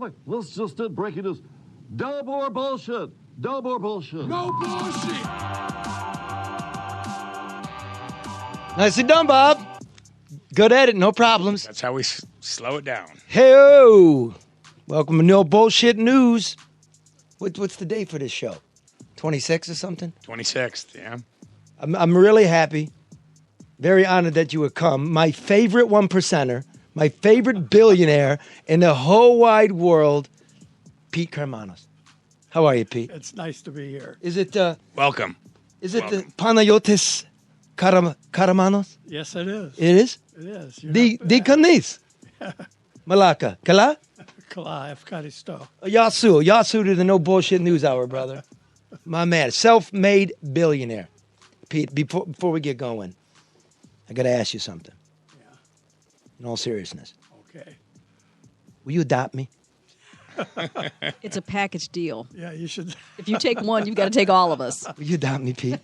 topic. Let's just do breaking news. No more bullshit. No more bullshit. No bullshit. Nicely done, Bob. Good at it, no problems. That's how we slow it down. Hey-o! Welcome to No Bullshit News. What's the date for this show? 26 or something? 26th, yeah. I'm really happy. Very honored that you would come. My favorite 1%er, my favorite billionaire in the whole wide world, Pete Karmanos. How are you, Pete? It's nice to be here. Is it Welcome. Is it the Panayotis Karamanos? Yes, it is. It is? It is. Di kanis. Malaka. Kala? Kala, Efkaristo. Yasu to the No Bullshit News Hour, brother. My man, self-made billionaire. Pete, before we get going, I got to ask you something. Yeah. In all seriousness. Okay. Will you adopt me? It's a package deal. Yeah, you should. If you take one, you've got to take all of us. Will you adopt me, Pete?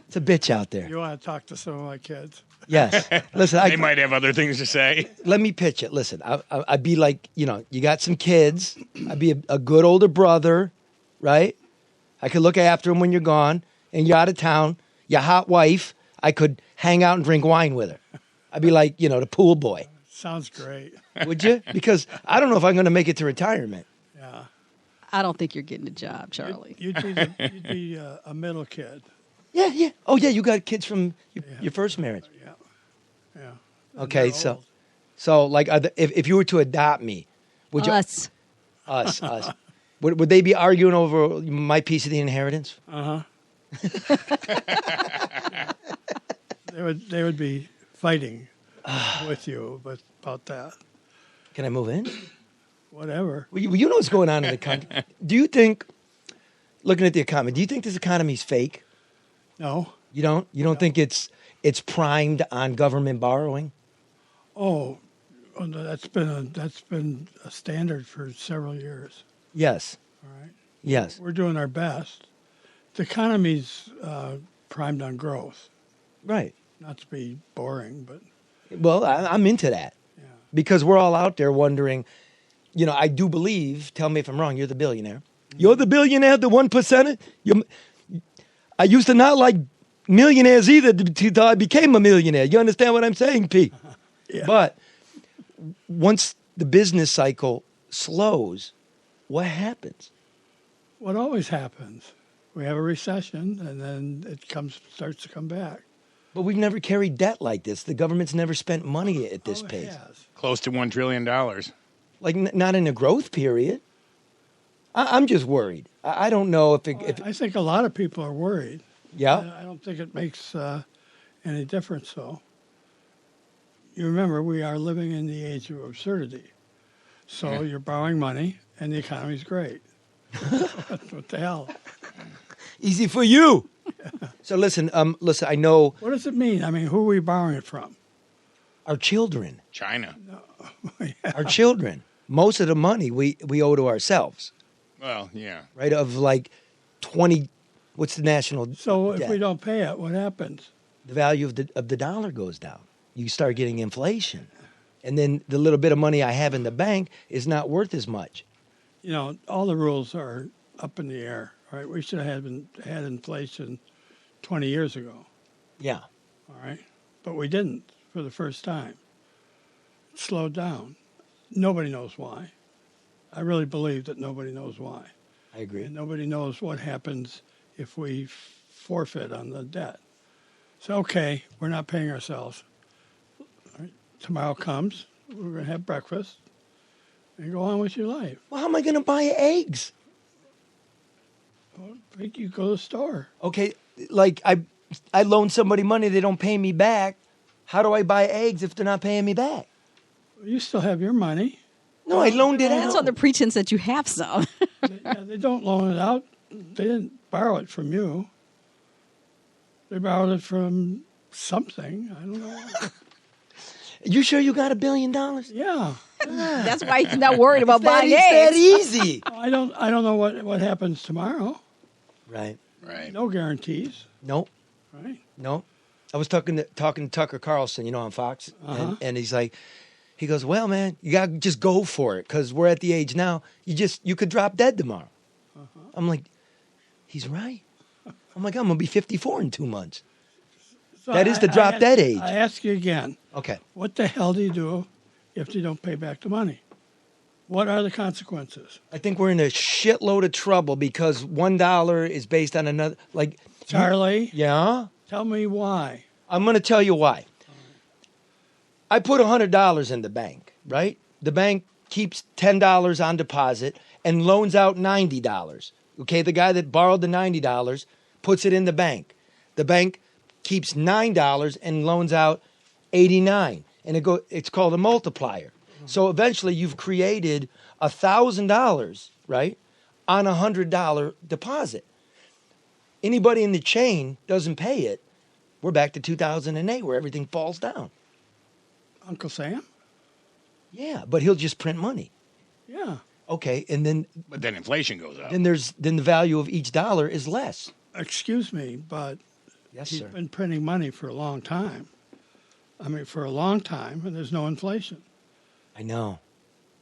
It's a bitch out there. You want to talk to some of my kids? Yes. Listen, They might have other things to say. Let me pitch it. Listen, I'd be like, you got some kids. I'd be a good older brother, right? I could look after them when you're gone and you're out of town. Your hot wife, I could hang out and drink wine with her. I'd be like, the pool boy. Sounds great. Would you? Because I don't know if I'm going to make it to retirement. Yeah. I don't think you're getting a job, Charlie. You'd be a middle kid. Yeah. Oh, yeah, you got kids from your first marriage. Yeah. Okay, so like, if you were to adopt me, would you? Us. Would they be arguing over my piece of the inheritance? Uh-huh. They would be fighting with you about that. Can I move in? Whatever. Well, you know what's going on in the country. Do you think, looking at the economy, do you think this economy's fake? No. You don't? You don't think it's primed on government borrowing? Oh, that's been a standard for several years. Yes. All right. Yes. We're doing our best. The economy's primed on growth. Right. Not to be boring, but Well, I'm into that. yeah. Because we're all out there wondering, I do believe, tell me if I'm wrong, you're the billionaire. You're the billionaire, the 1%er? I used to not like millionaires either until I became a millionaire. You understand what I'm saying, Pete? Yeah. But once the business cycle slows, what happens? What always happens? We have a recession, and then it starts to come back. But we've never carried debt like this. The government's never spent money at this pace. It has. Close to $1 trillion. Like, not in a growth period. I'm just worried. I don't know if I think a lot of people are worried. yeah. I don't think it makes any difference, though. You remember, we are living in the age of absurdity. So you're borrowing money, and the economy's great. What the hell? Easy for you. So listen, I know What does it mean? I mean, who are we borrowing it from? our children. China. Our children. Most of the money we owe to ourselves, Well, yeah. right? Of like 20, what's the national So if debt? we don't pay it, what happens? The value of the dollar goes down. You start getting inflation. And then the little bit of money I have in the bank is not worth as much. All the rules are up in the air, right? We should have had inflation 20 years ago, Yeah. all right? But we didn't for the first time. It slowed down. Nobody knows why. I really believe that nobody knows why. I agree. And nobody knows what happens if we forfeit on the debt. So, okay, we're not paying ourselves. All right, tomorrow comes, we're going to have breakfast and go on with your life. Well, how am I going to buy eggs? Well, you go to the store. Okay, like I loan somebody money, they don't pay me back. How do I buy eggs if they're not paying me back? You still have your money. No, I loaned it That's out. on the pretense that you have some. They don't loan it out. They didn't borrow it from you. They borrowed it from something. I don't know. You sure you got $1 billion? Yeah. That's why he's not worried about buying It's that eggs. easy. I don't know what happens tomorrow. Right. Right. No guarantees, Nope. right? Nope. I was talking to Tucker Carlson, on Fox, Uh-huh. and he's like, He goes, well, man, you got to just go for it because we're at the age now. You could drop dead tomorrow. I'm like, he's right. I'm like, I'm going to be 54 in 2 months. So That is the drop dead age. I ask you again. Okay. What the hell do you do if you don't pay back the money? What are the consequences? I think we're in a shitload of trouble because $1 is based on another. Like, Charlie, yeah, tell me why. I'm going to tell you why. I put $100 in the bank, right? The bank keeps $10 on deposit and loans out $90. Okay, the guy that borrowed the $90 puts it in the bank. The bank keeps $9 and loans out $89, and it's called a multiplier. So eventually, you've created $1,000, right, on a $100 deposit. Anybody in the chain doesn't pay it. We're back to 2008, where everything falls down. Uncle Sam? Yeah, but he'll just print money. Yeah. Okay, and then But then inflation goes up. then the value of each dollar is less. Excuse me, but Yes, he's sir. been printing money for a long time. I mean, for a long time, and there's no inflation. I know.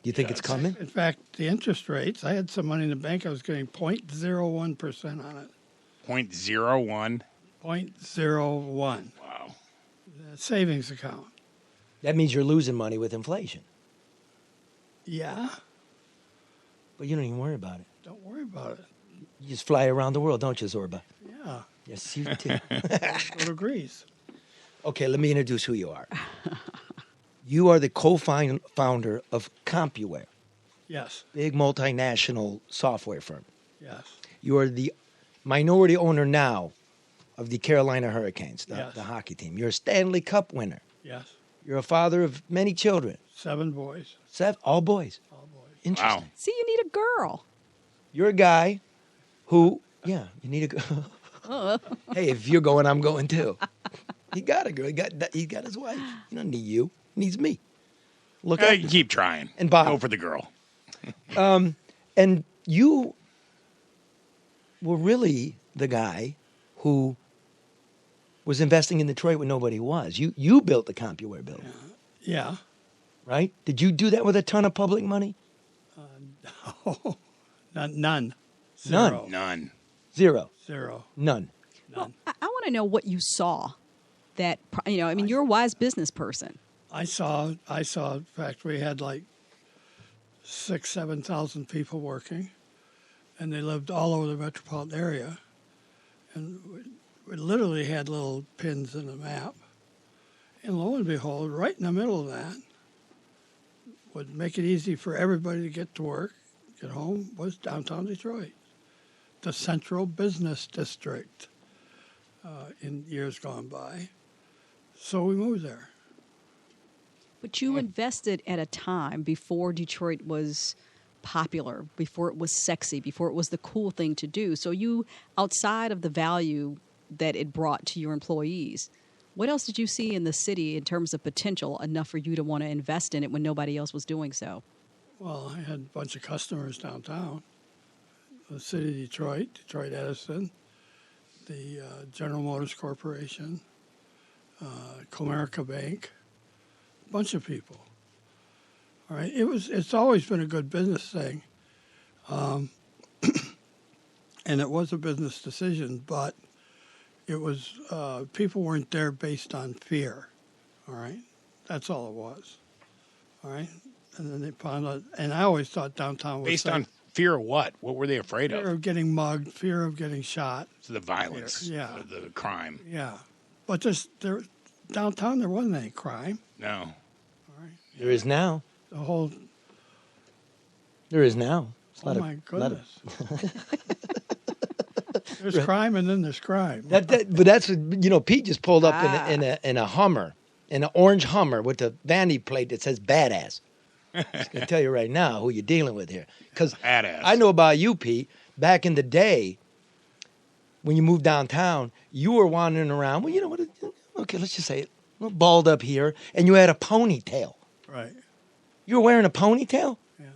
Do you think it's coming? In fact, the interest rates, I had some money in the bank, I was getting 0.01% on it. 0.01. 0.01. Wow. Savings account. That means you're losing money with inflation. Yeah, But you don't even worry about it. don't worry about it. You just fly around the world, don't you, Zorba? Yeah, Yes, you do. go to Greece. Okay, let me introduce who you are. You are the co-founder of CompuWare, Yes, big multinational software firm. yes, You are the minority owner now of the Carolina Hurricanes, Yes. the hockey team. You're a Stanley Cup winner. yes. You're a father of many children. 7 boys, All boys. all boys. Interesting. Wow. See, you need a girl. You're a guy who, you need a girl. Hey, if you're going, I'm going too. He got a girl. He got his wife. He don't need you. He needs me. Look at You keep trying. And Bob. Go for the girl. And you were really the guy who was investing in Detroit when nobody was. You built the CompuWare building, Yeah. right? Did you do that with a ton of public money? None. None. None. Zero. Zero. None. Well, I want to know what you saw. That I mean, you're a wise business person. I saw, in fact, we had like 7,000 people working, and they lived all over the metropolitan area. And we literally had little pins in the map. And lo and behold, right in the middle of that, would make it easy for everybody to get to work, get home, was downtown Detroit, the central business district in years gone by. So we moved there. But you invested at a time before Detroit was popular, before it was sexy, before it was the cool thing to do. So you, outside of the value that it brought to your employees, what else did you see in the city in terms of potential enough for you to want to invest in it when nobody else was doing so? Well, I had a bunch of customers downtown. The city of Detroit, Detroit Edison, the General Motors Corporation, Comerica Bank, a bunch of people. All right, it's always been a good business thing, and it was a business decision, but it was people weren't there based on fear. All right, that's all it was. All right, and then they found out, and I always thought downtown was Based safe. on fear of what? What were they afraid Fear of? of getting mugged, fear of getting shot. So the violence. Yeah. The crime. Yeah, but downtown there wasn't any crime. No. There is now. The whole There is now. It's oh not a- my not a- goodness. There's crime and then there's crime. but that's what, Pete just pulled up in a Hummer, in an orange Hummer with the vanity plate that says "badass." I'm just gonna tell you right now who you're dealing with here, because Badass. I know about you, Pete. Back in the day, when you moved downtown, you were wandering around. Well, you know what? Okay, let's just say it, a little balled up here, and you had a ponytail. Right. You were wearing a ponytail? Yeah.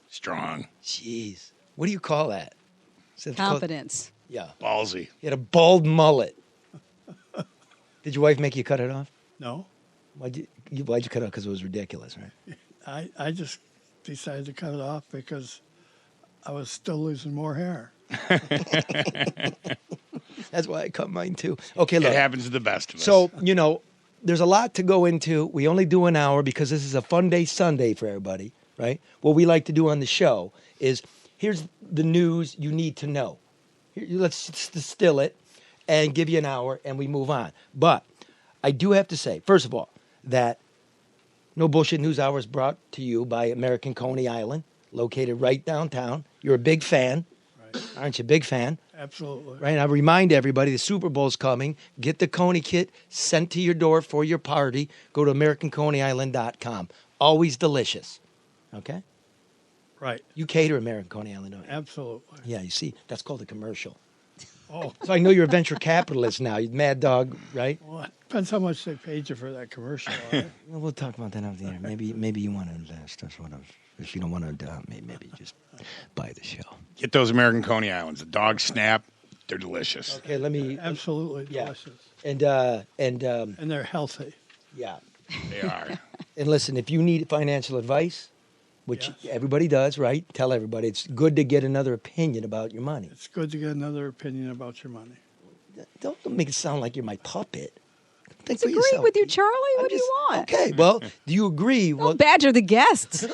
Strong. Jeez, what do you call that? Is that called- Confidence. Yeah, Ballsy. you had a bald mullet. Did your wife make you cut it off? No. Why'd you cut it? Because it was ridiculous, right? I just decided to cut it off because I was still losing more hair. That's why I cut mine too. Okay, It look. happens to the best of us. So, there's a lot to go into. We only do an hour because this is a fun day Sunday for everybody, right? What we like to do on the show is here's the news you need to know. Let's distill it and give you an hour and we move on. But I do have to say, first of all, that No Bullshit News Hour is brought to you by American Coney Island, located right downtown. You're a big fan, Right. aren't you? Big fan. Absolutely. Right, and I remind everybody the Super Bowl's coming. Get the Coney kit sent to your door for your party. Go to AmericanConeyIsland.com. Always delicious. Okay? Right. You cater American Coney Island, don't you? Absolutely. Yeah, you see, that's called a commercial. Oh, So I know you're a venture capitalist now. You're Mad Dog, right? well, it depends how much they paid you for that commercial. All right? Well, we'll talk about that after the air. Maybe you want to invest. That's what I was. If you don't want to, maybe just buy the show. Get those American Coney Islands. The dog snap. They're delicious. Okay, let me. Absolutely Yeah. delicious. And And they're healthy. yeah. They are. And listen, if you need financial advice, which Yes. everybody does, right? Tell everybody it's good to get another opinion about your money. It's good to get another opinion about your money. Don't make it sound like you're my puppet. Think Let's for agree yourself. with you, Charlie. I'm What do you just- want? Okay, well, do you agree? Don't Well, badger the guests.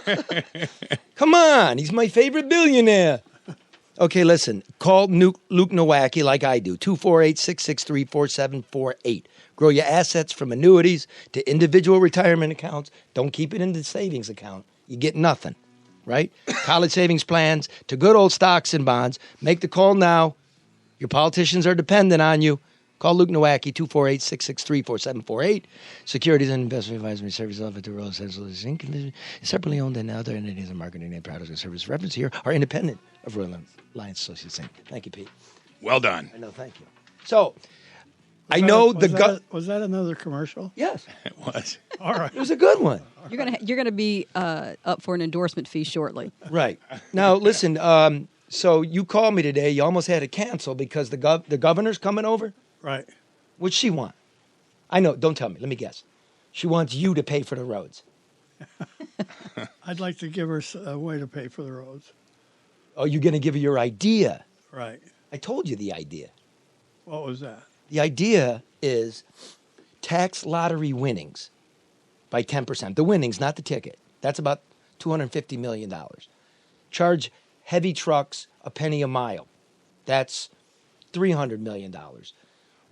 come on, he's my favorite billionaire. Okay, listen, call Luke Nowacki like I do, 248-663-4748. Grow your assets from annuities to individual retirement accounts. Don't keep it in the savings account. You get nothing, right? College savings plans to good old stocks and bonds. Make the call now. Your politicians are dependent on you. Call Luke Nowacki, 248-663-4748. Securities and Investment Advisory Services offered to Royal Essentials Inc. Separately owned and other entities and marketing name products and services referenced here are independent of Royal Alliance Associates Inc. Thank you, Pete. Well done. I know, thank you. So, I know the gut. Was that another commercial? Yes, It was. All right. it was a good one. You're gonna be up for an endorsement fee shortly. Right. Now, listen, so you called me today. You almost had to cancel because the governor's coming over. Right. What'd she want? I know. Don't tell me. Let me guess. She wants you to pay for the roads. I'd like to give her a way to pay for the roads. Oh, you're going to give her your idea. Right. I told you the idea. What was that? The idea is tax lottery winnings by 10%. The winnings, not the ticket. That's about $250 million. Charge heavy trucks a penny a mile. That's $300 million.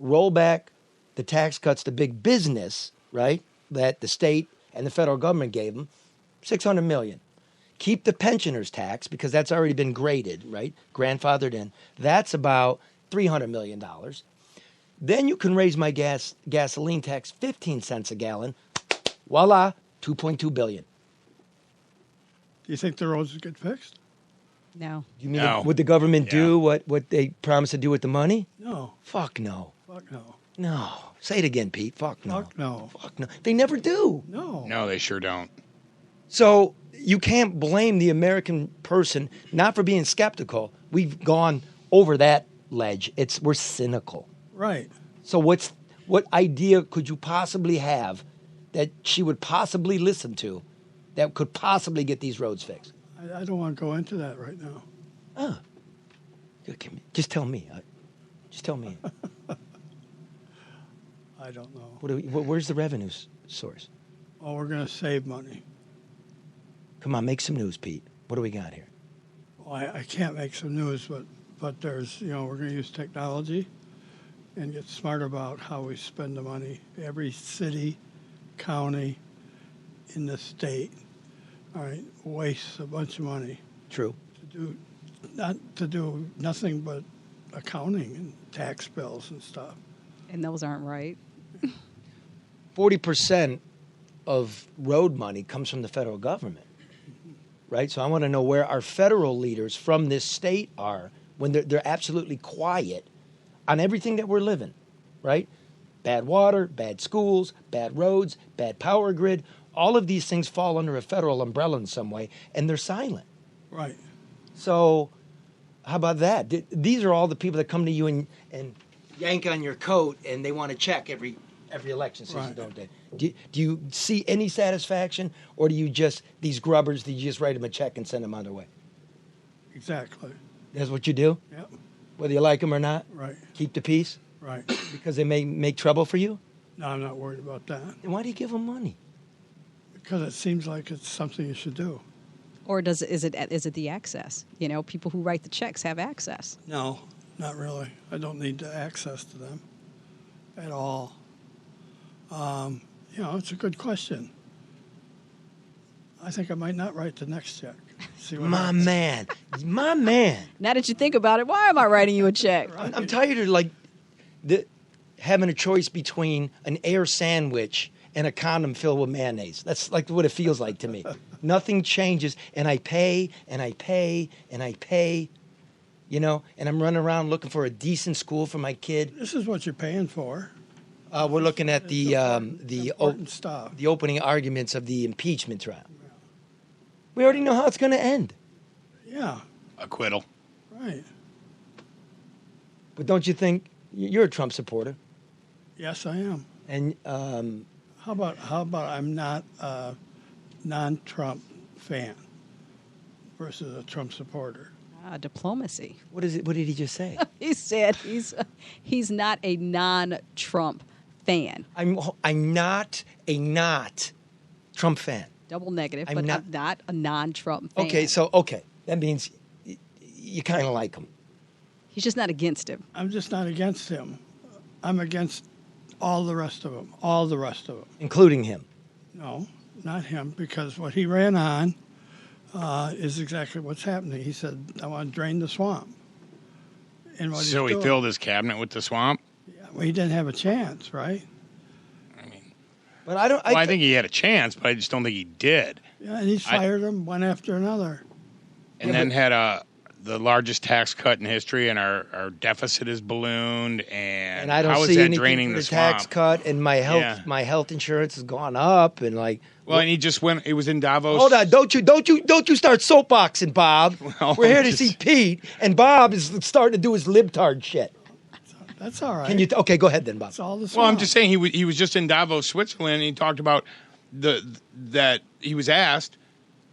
Roll back the tax cuts to big business, right, that the state and the federal government gave them, $600 million. Keep the pensioners tax because that's already been graded, right, grandfathered in. That's about $300 million. Then you can raise my gasoline tax 15 cents a gallon. Voila, $2.2 billion. Do you think the roads would get fixed? No. You mean No. would the government do Yeah. what they promised to do with the money? No. Fuck no. Fuck no. No. Say it again, Pete. Fuck no. Fuck no. Fuck no. They never do. No. No, they sure don't. So you can't blame the American person not for being skeptical. We've gone over that ledge. We're cynical. Right. So what idea could you possibly have that she would possibly listen to that could possibly get these roads fixed? I don't want to go into that right now. Just tell me. Just tell me. I don't know. Where's the revenue source? Oh, we're going to save money. Come on, make some news, Pete. What do we got here? Well, I can't make some news, but there's, we're going to use technology and get smart about how we spend the money. Every city, county in the state, all right, wastes a bunch of money True. to do nothing but accounting and tax bills and stuff. And those aren't right. 40% of road money comes from the federal government, right? So I want to know where our federal leaders from this state are when they're absolutely quiet on everything that we're living, right? Bad water, bad schools, bad roads, bad power grid. All of these things fall under a federal umbrella in some way, and they're silent. Right. So how about that? These are all the people that come to you and yank on your coat, and they want to check every every election season, Right. don't they? Do you see any satisfaction, or do you just, these grubbers, do you just write them a check and send them on their way? Exactly. That's what you do? Yep. Whether you like them or not? Right. Keep the peace? Right. Because they may make trouble for you? No, I'm not worried about that Then why do you give them money? because it seems like it's something you should do. Or is it the access? You know, people who write the checks have access. No, not really. I don't need the access to them at all. It's a good question. I think I might not write the next check. See what My happens. man. My man. Now that you think about it, why am I writing you a check? I'm tired of having a choice between an air sandwich and a condom filled with mayonnaise. That's like what it feels like to me. Nothing changes, and I pay, and I pay, and I pay, and I'm running around looking for a decent school for my kid. This is what you're paying for. We're looking at the Important stuff. the opening arguments of the impeachment trial. We already know how it's going to end. Yeah, Acquittal. right. But don't you think you're a Trump supporter? Yes, I am. And How about I'm not a non-Trump fan versus a Trump supporter? Diplomacy. what is it? What did he just say? He said he's not a non-Trump fan. I'm not a Trump fan. Double negative, I'm but not- I'm not a non-Trump fan. Okay, that means you kind of like him. He's just not against him. I'm just not against him. I'm against all the rest of them. All the rest of them. Including him. No, not him, because what he ran on is exactly what's happening. He said, I want to drain the swamp. And what So he's he doing- filled his cabinet with the swamp? Well, he didn't have a chance, right? I mean, But I don't. I think he had a chance, but I just don't think he did. Yeah, and he's fired them one after another. And then had the largest tax cut in history, and our deficit is ballooned. And I don't how is see that anything draining for the the tax swamp? cut, and my Yeah. health insurance has gone up, and like. Well, and he just went. It was in Davos. Hold on! Don't you start soapboxing, Bob. Well, We're here to just- see Pete, and Bob is starting to do his libtard shit. That's all right. Can you? Okay, go ahead then, Bob. It's all the Well, I'm swamp. just saying he was just in Davos, Switzerland, and he talked about that he was asked,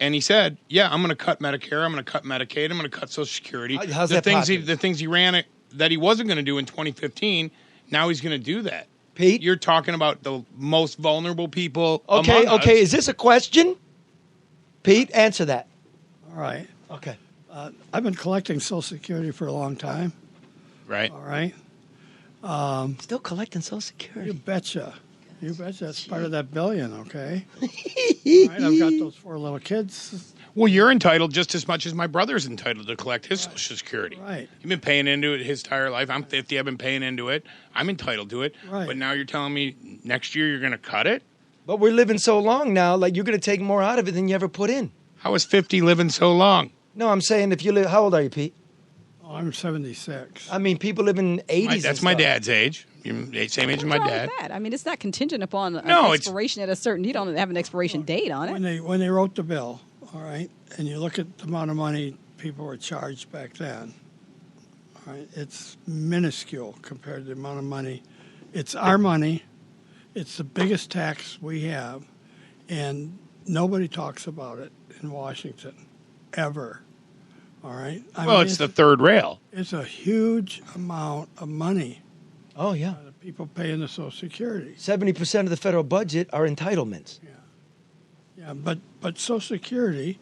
and he said, "Yeah, I'm going to cut Medicare, I'm going to cut Medicaid, I'm going to cut Social Security." How's the that things popular? the things he ran that he wasn't going to do in 2015. Now he's going to do that. Pete? You're talking about the most vulnerable people. Okay, among okay. us. Is this a question? Pete, answer that. All right. Okay. I've been collecting Social Security for a long time. Right. All right. Still collecting Social You Security. betcha. You betcha. That's part of that billion, okay? All right. I've got those 4 little kids. Well, you're entitled just as much as my brother's entitled to collect his Social Security. Right. You've been paying into it his entire life. I'm 50. I've been paying into it. I'm entitled to it. Right. But now you're telling me next year you're going to cut it? But we're living so long now, like you're going to take more out of it than you ever put in. How is 50 living so long? No, I'm saying if you live. How old are you, Pete? Oh, I'm 76. I mean, people live in 80s. That's and my stuff. dad's age. You're the same age as my What's wrong dad. with that? I mean, it's not contingent upon an No, it's- expiration at a certain. You don't have an expiration date on it. When they wrote the bill, all right, and you look at the amount of money people were charged back then, all right, it's minuscule compared to the amount of money. It's our money. It's the biggest tax we have, and nobody talks about it in Washington, ever. All right. I Well, mean, it's the third rail. it's a huge amount of money Oh yeah. that people pay into Social Security. 70% of the federal budget are entitlements. Yeah, but Social Security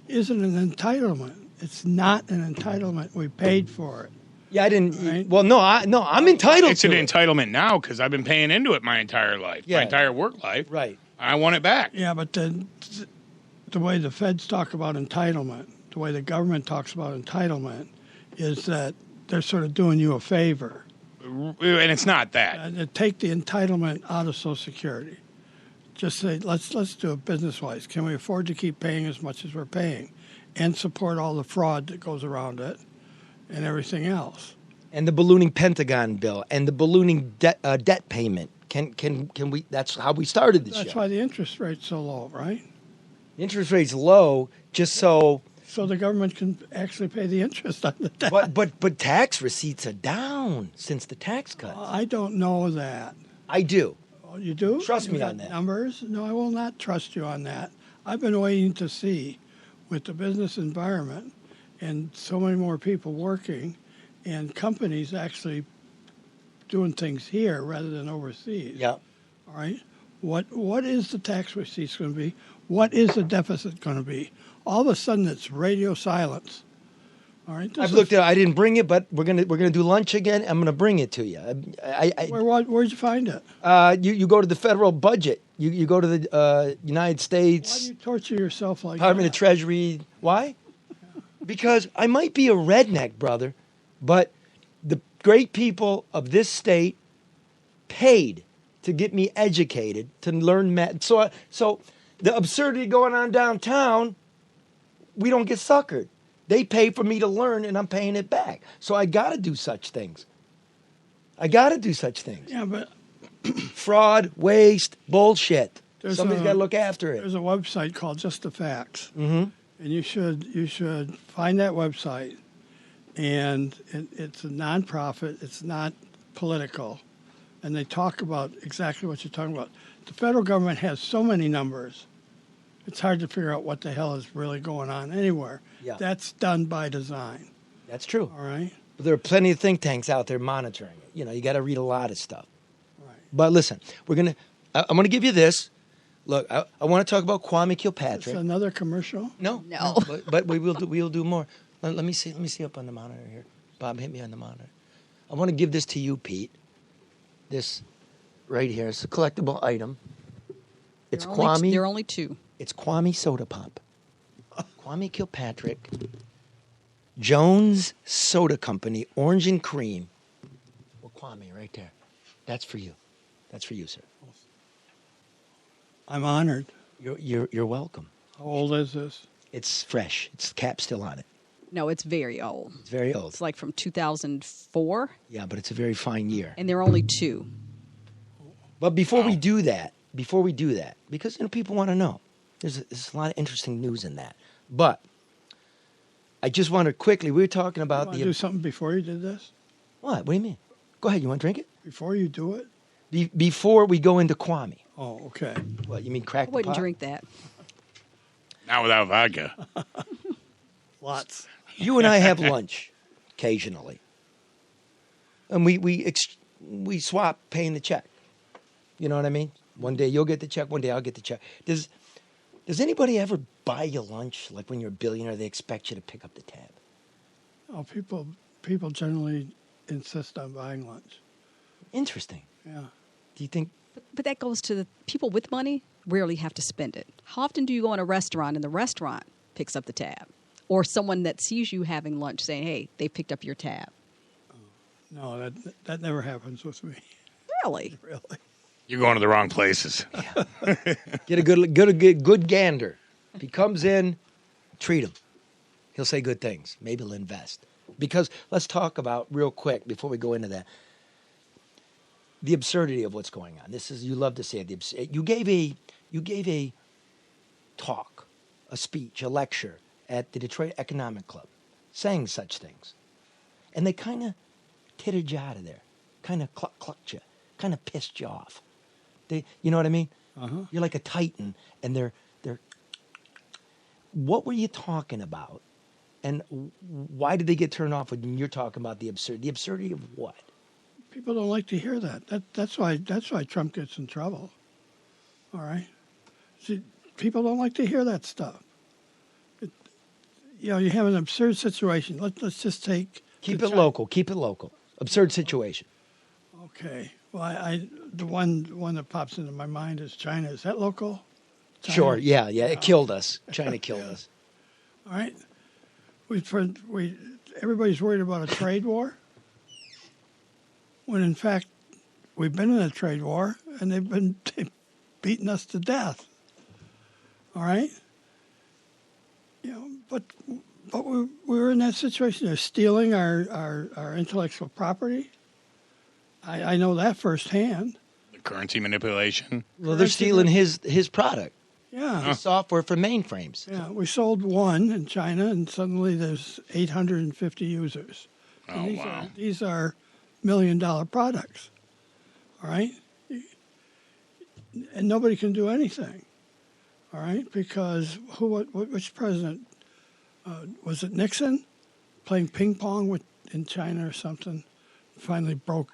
isn't an entitlement. It's not an entitlement. We paid for it. Yeah, I didn't. Right. Well, no, I'm entitled It's to an it. entitlement now because I've been paying into it my entire life, Yeah. my entire work life. Right. I want it back. Yeah, but the way the feds talk about entitlement, the way the government talks about entitlement, is that they're sort of doing you a favor. And it's not that. And take the entitlement out of Social Security. Just say, let's do it business-wise. Can we afford to keep paying as much as we're paying, and support all the fraud that goes around it, and everything else? And the ballooning Pentagon bill and the ballooning debt payment. Can we? That's how we started this That's show. why the interest rate's so low, right? The interest rate's low, just so. So the government can actually pay the interest on the debt. But tax receipts are down since the tax cuts. I don't know that. I do. Oh, you do? Trust You me got on that. Numbers? No, I will not trust you on that. I've been waiting to see, with the business environment and so many more people working, and companies actually doing things here rather than overseas. Yeah. All right. What is the tax receipts going to be? What is the deficit going to be? All of a sudden, it's radio silence. All right. I've looked at it. I didn't bring it, but we're gonna do lunch again. I'm gonna bring it to you. Where'd you find it? You go to the federal budget. You go to the United Why do States you torture yourself like Department of that? Treasury. Why? Because I might be a redneck, brother, but the great people of this state paid to get me educated to learn math. So the absurdity going on downtown, we don't get suckered. They pay for me to learn, and I'm paying it back. So I got to do such things. Yeah, but Fraud, waste, bullshit. There's Somebody's a- got to look after it. there's a website called Just the Facts, Mm-hmm. and you should find that website. And it's a nonprofit. It's not political, and they talk about exactly what you're talking about. The federal government has so many numbers; it's hard to figure out what the hell is really going on anywhere. Yeah. That's done by design. That's true. All right. But there are plenty of think tanks out there monitoring it. You know, you got to read a lot of stuff. Right. But listen, I'm going to give you this. Look, I want to talk about Kwame It's Kilpatrick. another commercial. No. But we'll do more. Let me see up on the monitor here. Bob, hit me on the monitor. I want to give this to you, Pete. This right here. It's a collectible item. It's Kwame. There are only two. It's Kwame Soda Pop. Kwame Kilpatrick. Jones Soda Company, orange and cream. Well, Kwame, right there. That's for you. That's for you, sir. I'm honored. You're welcome. How old is this? It's fresh. It's the cap still on it. No, it's very old. It's very old. It's like from 2004, Yeah, but it's a very fine year. and there are only two. But before we do that, because people want to know, there's a lot of interesting news in that. But I just want to quickly. We were talking You about want to do something before you did this? what? What do you mean? Go ahead. You want to drink it? Before you do it? Before we go into Kwame. Oh, okay. What you mean? I Crack the wouldn't pot? drink that. Not without vodka. Lots. You and I have lunch occasionally, and we swap paying the check. You know what I mean? One day you'll get the check, one day I'll get the check. Does anybody ever buy you lunch? Like when you're a billionaire, they expect you to pick up the tab. Oh, people generally insist on buying lunch. Interesting. Yeah. Do you think? But that goes to the people with money rarely have to spend it. How often do you go in a restaurant and the restaurant picks up the tab? Or someone that sees you having lunch saying, hey, they picked up your tab. No, that never happens with me. Really? Really. You're going to the wrong places. Get a good gander. If he comes in, treat him. He'll say good things. Maybe he'll invest. Because let's talk about real quick before we go into that. The absurdity of what's going on. This is, you love to say it. You gave a talk, a speech, a lecture at the Detroit Economic Club, saying such things, and they kind of tittered you out of there, kind of clucked you, kind of pissed you off. You know what I mean? Uh-huh. You're like a titan, and they're. What were you talking about, and why did they get turned off when you're talking about the absurdity? The absurdity of what? People don't like to hear that. That's why Trump gets in trouble. All right. See, people don't like to hear that stuff. You have an absurd situation. Let's just take. Keep the it local. Keep it local. Absurd situation. Okay. Well, the one that pops into my mind is China. Is that local? China? Sure. Yeah. It killed us. China killed us. All right. Everybody's worried about a trade war, when in fact we've been in a trade war and they've been beating us to death. All right. But we were in that situation. They're stealing our intellectual property. I know that firsthand. The currency manipulation. Well, they're stealing his product. Yeah. His software for mainframes. Yeah, we sold one in China, and suddenly there's 850 users. Oh, And wow. These are $1 million products. All right? and nobody can do anything. All right, because which president was it? Nixon playing ping pong in China or something? Finally broke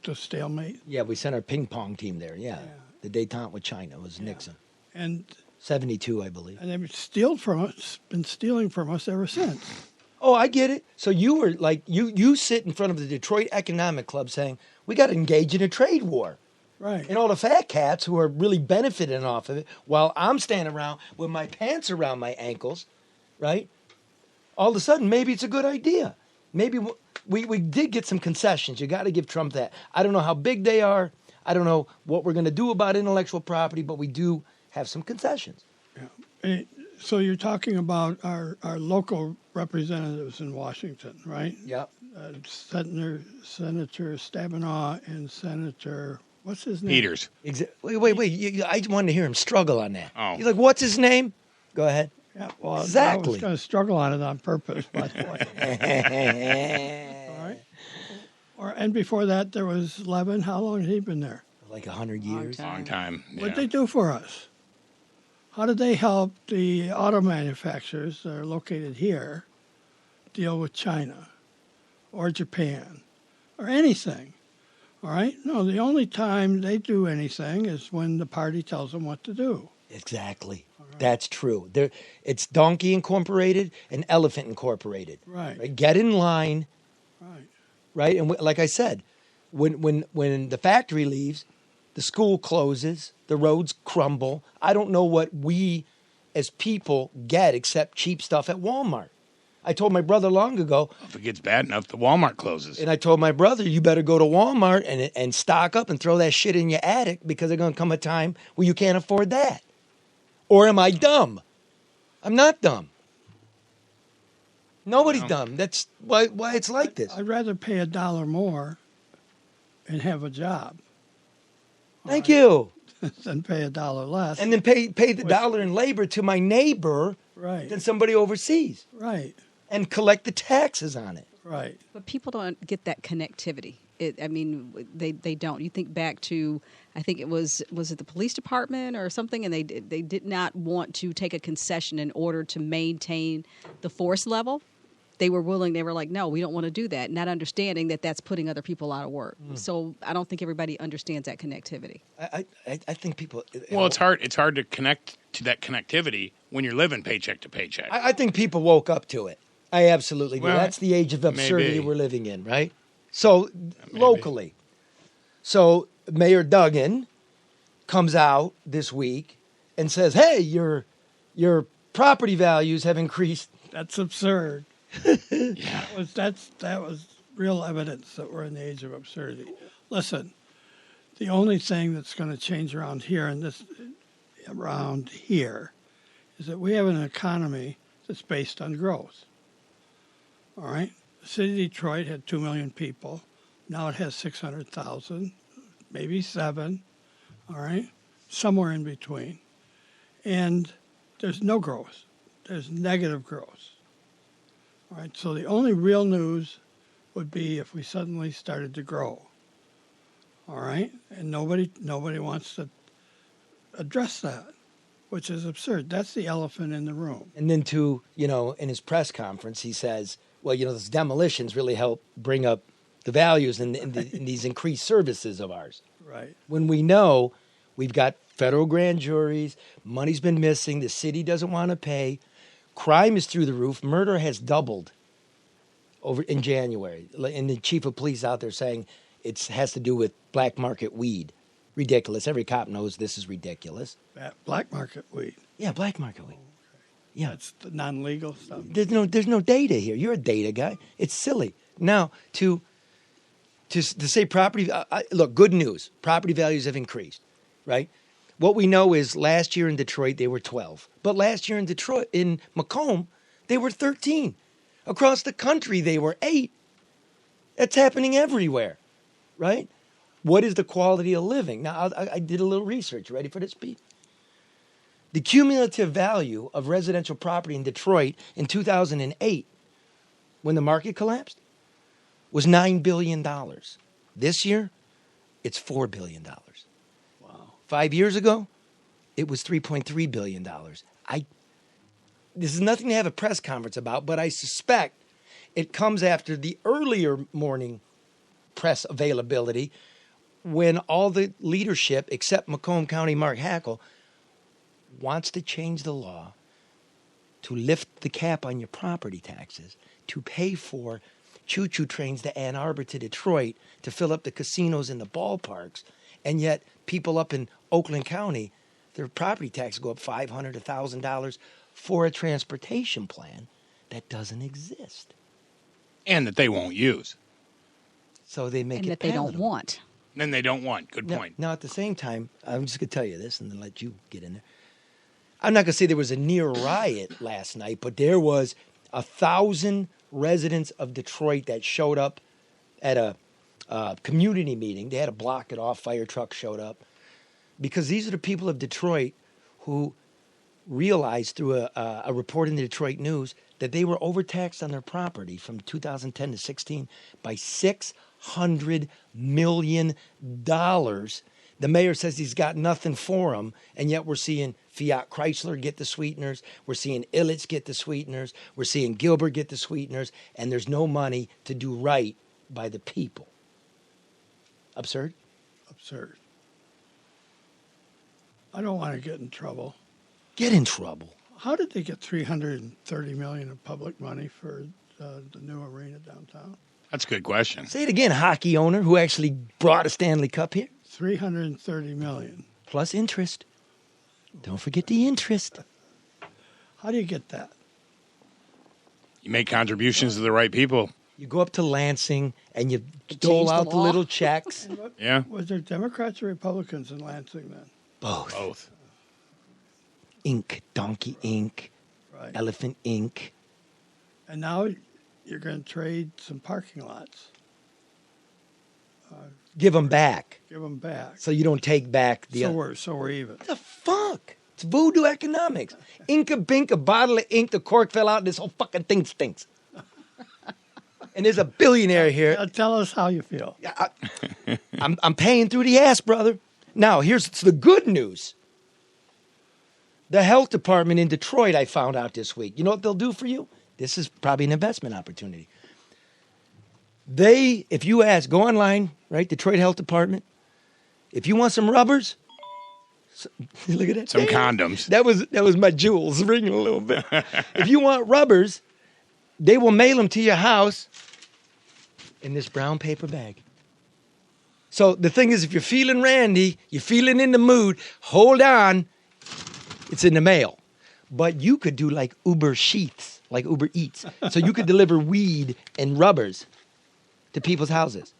the stalemate. Yeah, we sent our ping pong team there. Yeah, the détente with China was Nixon. And 72, I believe. And they've been stealing from us ever since. Oh, I get it. So you were like, you sit in front of the Detroit Economic Club saying, we got to engage in a trade war. Right. And all the fat cats who are really benefiting off of it, while I'm standing around with my pants around my ankles, right? All of a sudden, maybe it's a good idea. Maybe we did get some concessions. You got to give Trump that. I don't know how big they are. I don't know what we're going to do about intellectual property, but we do have some concessions. Yeah. So you're talking about our local representatives in Washington, right? Yep. Senator Stabenow and Senator, what's his name? Peters. Wait. I wanted to hear him struggle on that. Oh. He's like, what's his name? Go ahead. Yeah, well, Exactly. I was going to struggle on it on purpose, by the way. All right. And before that, there was Levin. How long had he been there? Like 100 years. Long time. What did Yeah. they do for us? How did they help the auto manufacturers that are located here deal with China or Japan or anything? All right? No, the only time they do anything is when the party tells them what to do. Exactly. That's true. It's Donkey Incorporated and Elephant Incorporated. Right. Get in line. Right. Right. And like I said, when the factory leaves, the school closes, the roads crumble. I don't know what we as people get except cheap stuff at Walmart. I told my brother long ago. If it gets bad enough, the Walmart closes. And I told my brother, you better go to Walmart and stock up and throw that shit in your attic because there's going to come a time where you can't afford that. Or am I dumb? I'm not dumb. Nobody's dumb. That's why it's like this. I'd rather pay $1 more and have a job Thank you. than pay $1 less. And then pay the dollar in labor to my neighbor Right. than somebody overseas Right. and collect the taxes on it. Right. But people don't get that connectivity. They don't. You think back to, I think it was it the police department or something, and they did not want to take a concession in order to maintain the force level. They were like, no, we don't want to do that, not understanding that that's putting other people out of work. So I don't think everybody understands that connectivity. I think people. Well, it's hard. It's hard to connect to that connectivity when you're living paycheck to paycheck. I think people woke up to it. I absolutely do. Well, That's the age of absurdity maybe. we're living in, right? So locally, so Mayor Duggan comes out this week and says, "Hey, your property values have increased." That's absurd. Yeah. That was real evidence that we're in the age of absurdity. Listen, the only thing that's going to change around here is that we have an economy that's based on growth. All right? The city of Detroit had 2 million people. Now it has 600,000, maybe 7, all right? Somewhere in between. And there's no growth. There's negative growth. All right, so the only real news would be if we suddenly started to grow. All right? And nobody wants to address that, which is absurd. That's the elephant in the room. And then in his press conference, he says, well, those demolitions really help bring up the values in these increased services of ours. Right. When we know we've got federal grand juries, money's been missing, the city doesn't want to pay, crime is through the roof, murder has doubled over in January. And the chief of police out there saying it has to do with black market weed. Ridiculous. Every cop knows this is ridiculous. Black market weed. Yeah, black market weed. Yeah. That's the non-legal stuff. There's no data here. You're a data guy. It's silly. Now, to say property, look, good news. Property values have increased, right? What we know is last year in Detroit, they were 12. But last year in Macomb, they were 13. Across the country, they were 8. That's happening everywhere, right? What is the quality of living? Now, I did a little research. Ready for this, Pete? The cumulative value of residential property in Detroit in 2008, when the market collapsed, was $9 billion. This year, it's $4 billion. Wow. 5 years ago, it was $3.3 billion. This is nothing to have a press conference about, but I suspect it comes after the earlier morning press availability when all the leadership, except Macomb County Mark Hackle, wants to change the law to lift the cap on your property taxes, to pay for choo-choo trains to Ann Arbor to Detroit to fill up the casinos and the ballparks, and yet people up in Oakland County, their property taxes go up $500, $1,000 for a transportation plan that doesn't exist. And that they won't use. So they make And it that they don't palatable. want. Then they don't want. Good point. Now, at the same time, I'm just going to tell you this and then let you get in there. I'm not going to say there was a near riot last night, but there was 1,000 residents of Detroit that showed up at a community meeting. They had to block it off. Fire trucks showed up. Because these are the people of Detroit who realized through a report in the Detroit News that they were overtaxed on their property from 2010 to 16 by $600 million. The mayor says he's got nothing for them, and yet we're seeing Fiat Chrysler get the sweeteners. We're seeing Illitz get the sweeteners. We're seeing Gilbert get the sweeteners, and there's no money to do right by the people. Absurd? Absurd. I don't want to get in trouble. Get in trouble. How did they get $330 million of public money for the new arena downtown? That's a good question. Say it again, hockey owner who actually brought a Stanley Cup here. $330 million. Plus interest. Don't forget the interest. How do you get that? You make contributions to the right people. You go up to Lansing and you Change dole the out the law. little checks. Yeah. Was there Democrats or Republicans in Lansing then? Both. Both. Ink, donkey ink, Right. elephant ink. And now you're going to trade some parking lots. Give them back Give them back. so you don't take back the So we're even. What the fuck? It's voodoo economics. Ink a bink, a bottle of ink, the cork fell out, and this whole fucking thing stinks. And there's a billionaire here. Tell us how you feel. I'm paying through the ass, brother. Now, here's the good news. The health department in Detroit, I found out this week. You know what they'll do for you? This is probably an investment opportunity. If you ask, go online, right? Detroit Health Department. If you want some rubbers, look at that. Some condoms. That was my jewels ringing a little bit. If you want rubbers, they will mail them to your house in this brown paper bag. So the thing is, if you're feeling randy, you're feeling in the mood, hold on. It's in the mail. But you could do like Uber Sheets, like Uber Eats. So you could deliver weed and rubbers to people's houses.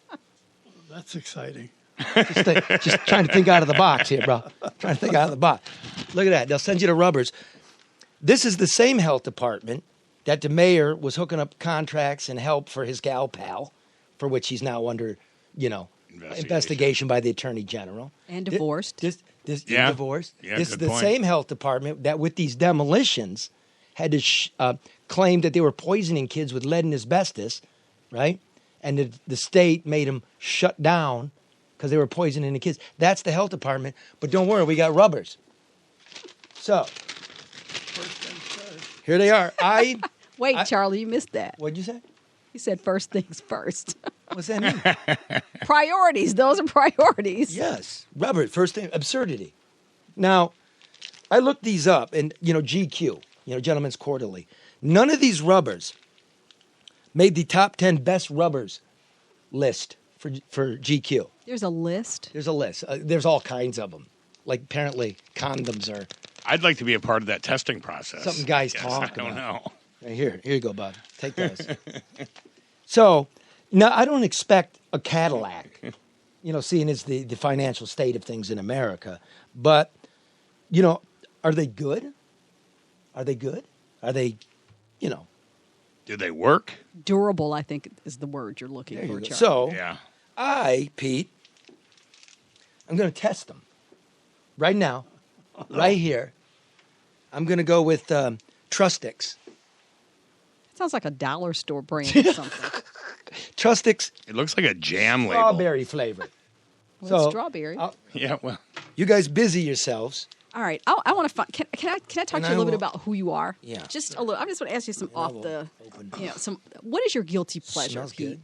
That's exciting. Just trying to think out of the box here, bro. Trying to think out of the box. Look at that. They'll send you the rubbers. This is the same health department that the mayor was hooking up contracts and help for his gal pal, for which he's now under, investigation by the attorney general. And divorced. Divorced. Yeah, This is good the point. same health department that with these demolitions had to claim that they were poisoning kids with lead and asbestos, right? And the state made them shut down because they were poisoning the kids. That's the health department. But don't worry, we got rubbers. So, here they are. Wait, Charlie, you missed that. What'd you say? He said first things first. What's that mean? Priorities. Those are priorities. Yes. Rubber, first thing, absurdity. Now, I looked these up, and, GQ, Gentleman's Quarterly. None of these rubbers made the top 10 best rubbers list for GQ. There's a list. There's a list. There's all kinds of them. Like, apparently, condoms are I'd like to be a part of that testing process. something guys Yes, talk I don't about. know. Right, here you go, bud. Take those. So, now I don't expect a Cadillac, seeing as the financial state of things in America. But, are they good? Are they good? Are they, Do they work? Durable, I think, is the word you're looking There for, you go. Charlie. So, Pete, I'm going to test them right now, right here. I'm going to go with Trustix. Sounds like a dollar store brand or something. Trustix It looks like a jam label. strawberry flavor. Well, So, strawberry. I'll- Yeah, well, You guys busy yourselves. All right, I want to find. Can I talk to And you I a little bit will- about who you are? Yeah. Just a little. I just want to ask you some I off will the, open. some. What is your guilty pleasure, Smells Pete?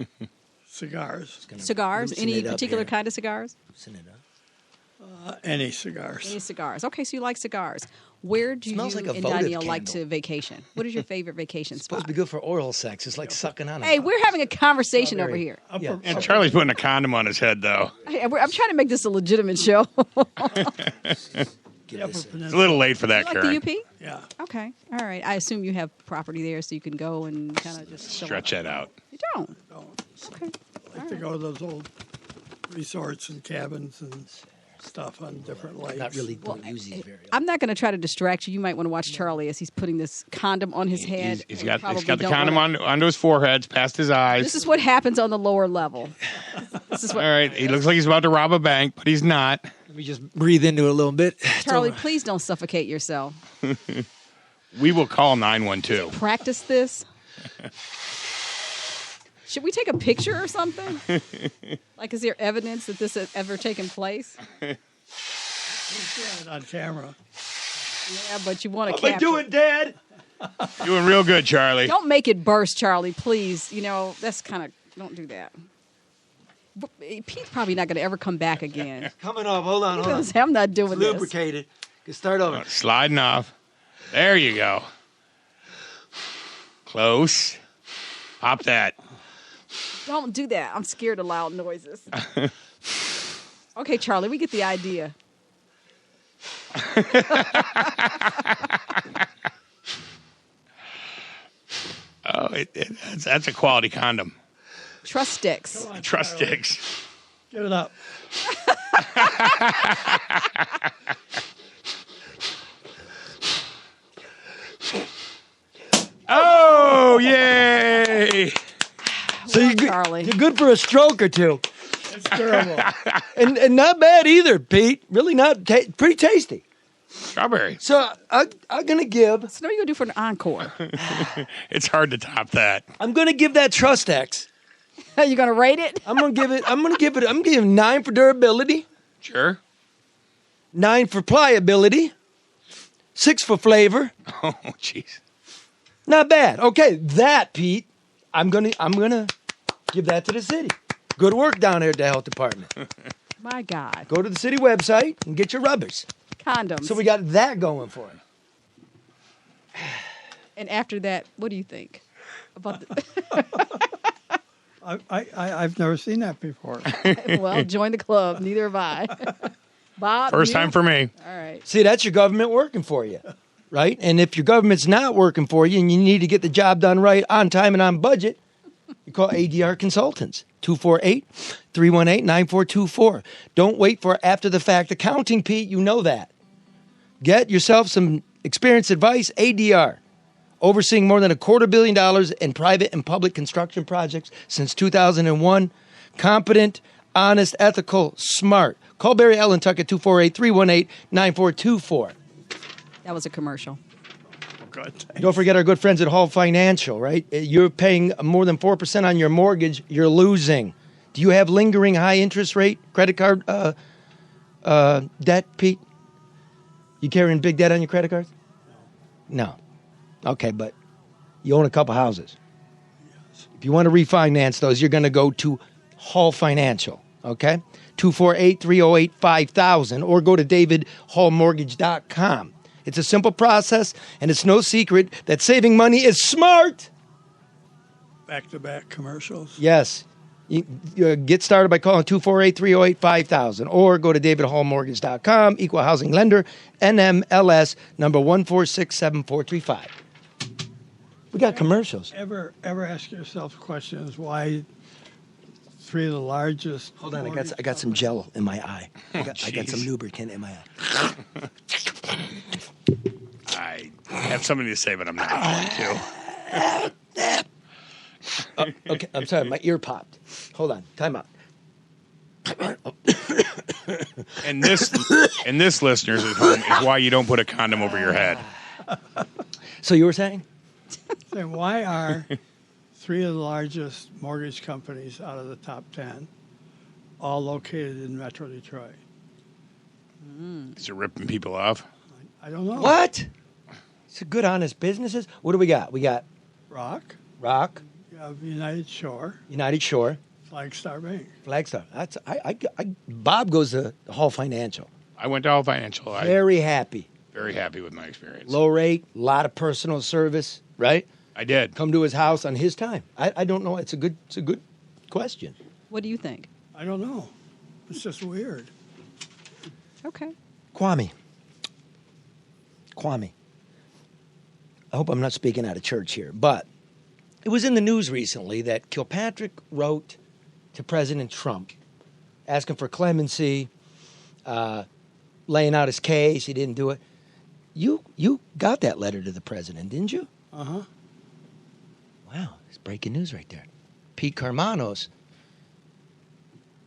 good. Cigars. Cigars? Loosen Any it up particular here. kind of cigars? Loosen it up. Any cigars. Any cigars? Okay, so you like cigars. Where do Smells you like a and votive Danielle like candle. to vacation? What is your favorite vacation It's supposed spot? to be good for oral sex. It's like sucking on Hey, it. we're having a conversation over Strawberry. here. Yeah. And Charlie's putting a condom on his head, though. Hey, I'm trying to make this a legitimate show. Get Upper this in. It's a Peninsula. little late for that, Like Karen. the UP? Yeah. Okay, all right. I assume you have property there, so you can go and kind of just chill Stretch that out. You don't. Okay. I like to go to those old resorts and cabins and stuff on different lakes. Not really don't use these very often. I'm not going to try to distract you. You might want to watch Charlie as he's putting this condom on his head. He's and got probably the don't condom wanna- onto his forehead, past his eyes. This is what happens on the lower level. This is All what. right, he looks like he's about to rob a bank, but he's not. Let me just breathe into it a little bit. Charlie, please don't suffocate yourself. We will call 912. Practice this. Should we take a picture or something? Like, is there evidence that this has ever taken place? Yeah, on camera. Yeah, but you want to What am I capture. doing, Dad? Doing real good, Charlie. Don't make it burst, Charlie, please. You know, that's kind of, don't do that. But Pete's probably not going to ever come back again. Coming off. Hold on, He's hold gonna on. say, I'm not doing this. Lubricated. Can start over. Sliding off. There you go. Close. Pop that. Don't do that. I'm scared of loud noises. Okay, Charlie, we get the idea. Oh, that's a quality condom. Trust sticks. Trust sticks. Give it up. Oh, yay! So Well, you're good, Charlie. you're good for a stroke or two. It's terrible. And not bad either, Pete. Really not. Pretty tasty. Strawberry. So I'm going to give. So what are you going to do for an encore? It's hard to top that. I'm going to give that Trust X. Are you going to rate it? I'm going to give it 9 for durability, Sure. 9 for pliability, 6 for flavor. Oh, jeez. Not bad. Okay, that, Pete, I'm gonna give that to the city. Good work down there at the health department. My God. Go to the city website and get your rubbers. Condoms. So we got that going for it. And after that, what do you think? About the, I've never seen that before. well, join the club. Neither have I. Bob? First you? time for me. All right. See, that's your government working for you, right? And if your government's not working for you and you need to get the job done right on time and on budget, you call ADR Consultants, 248-318-9424. Don't wait for after-the-fact accounting, Pete. You know that. Get yourself some experienced advice, ADR. Overseeing more than $250 million in private and public construction projects since 2001. Competent, honest, ethical, smart. Call Barry Allen Tuck at 248-318-9424. That was a commercial. Good. Don't forget our good friends at Hall Financial, right? You're paying more than 4% on your mortgage. You're losing. Do you have lingering high interest rate credit card debt, Pete? You carrying big debt on your credit cards? No. Okay, but you own a couple houses. If you want to refinance those, you're going to go to Hall Financial, okay? 248-308-5000 or go to davidhallmortgage.com. It's a simple process, and it's no secret that saving money is smart. Back-to-back commercials. Yes. You get started by calling 248-308-5000 or go to davidhallmortgage.com, equal housing lender, NMLS number 1467435. We got commercials. Ever ask yourself questions why 3 of the largest? Hold on, I got mortgage some gel in my eye. I got jeez. some lubricant in my eye. I have something to say, but I'm not going to. Okay, I'm sorry, my ear popped. Hold on, time out. And this, listeners at home, is why you don't put a condom over your head. So you were saying? Saying, why are 3 of the largest mortgage companies out of the top 10 all located in Metro Detroit? Is it ripping people off? I don't know. What? It's a good, honest businesses. What do we got? We got Rock. Rock, You have United Shore, United Shore, Flagstar Bank. Flagstar. That's Bob goes to Hall Financial. I went to All Financial. I'm Very happy. very happy with my experience. Low rate, a lot of personal service, right? I did. Come to his house on his time. I don't know. It's a good question. What do you think? I don't know. It's just weird. Okay. Kwame. I hope I'm not speaking out of church here, but it was in the news recently that Kilpatrick wrote to President Trump asking for clemency, laying out his case. He didn't do it. You got that letter to the president, didn't you? Uh-huh. Wow, it's breaking news right there. Pete Karmanos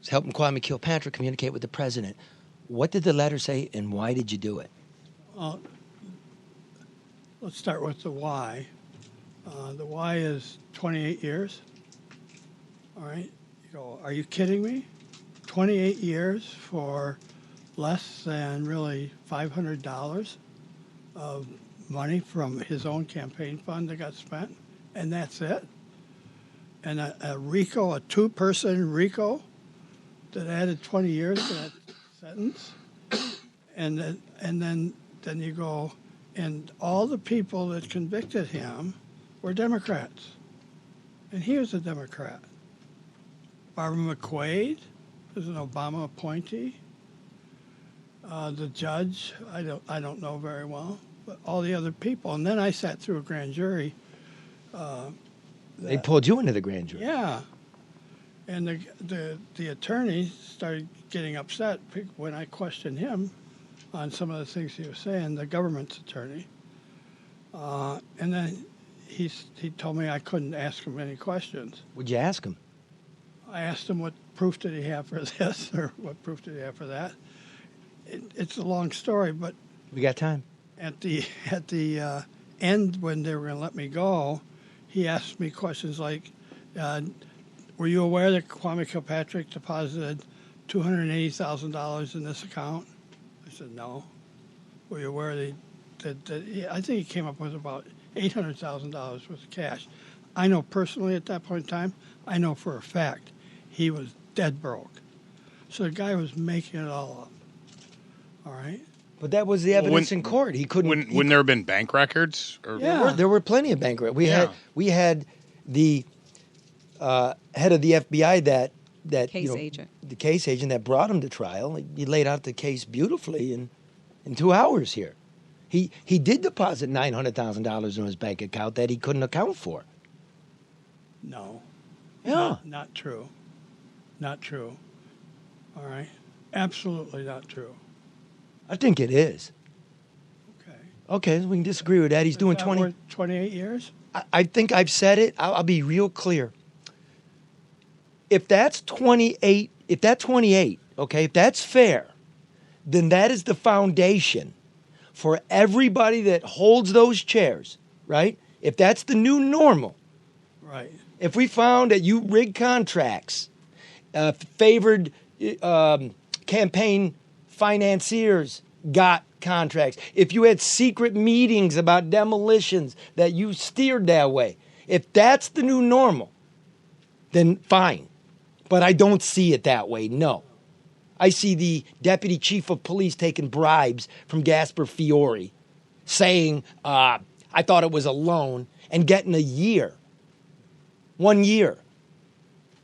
is helping Kwame Kilpatrick communicate with the president. What did the letter say, and why did you do it? Well, let's start with the why. The why is 28 years. All right. You go, are you kidding me? 28 years for less than really $500 of money from his own campaign fund that got spent, and that's it. And a RICO, a two-person RICO, that added 20 years to that sentence, and then you go, and all the people that convicted him were Democrats, and he was a Democrat. Barbara McQuaid was an Obama appointee. The judge, I don't know very well, but all the other people. And then I sat through a grand jury. They pulled you into the grand jury. Yeah, and the attorney started getting upset when I questioned him on some of the things he was saying, the government's attorney. And then he told me I couldn't ask him any questions. Would you ask him? I asked him what proof did he have for this or what proof did he have for that. It's a long story, but We got time. at the end when they were going to let me go, he asked me questions like, were you aware that Kwame Kilpatrick deposited $280,000 in this account? I said, no. Were you aware that I think he came up with about $800,000 worth of cash. I know personally at that point in time, I know for a fact he was dead broke. So the guy was making it all up. All right? But that was the evidence in court. He couldn't. Wouldn't there have been bank records? Or? Yeah. There were plenty of bank records. Yeah. We had the head of the FBI that Case agent. the case agent that brought him to trial. He laid out the case beautifully in 2 hours here. He did deposit $900,000 in his bank account that he couldn't account for. No. Yeah. Not true. Not true. All right? Absolutely not true. I think it is. Okay. Okay, we can disagree with that. He's doing Is that 20. worth 28 years? I think I've said it. I'll be real clear. If that's 28, okay, if that's fair, then that is the foundation for everybody that holds those chairs, right? If that's the new normal, Right. if we found that you rigged contracts, favored campaign financiers got contracts, if you had secret meetings about demolitions that you steered that way, if that's the new normal, then fine. But I don't see it that way, no. I see the deputy chief of police taking bribes from Gasper Fiore, saying, I thought it was a loan, and getting a year. 1 year.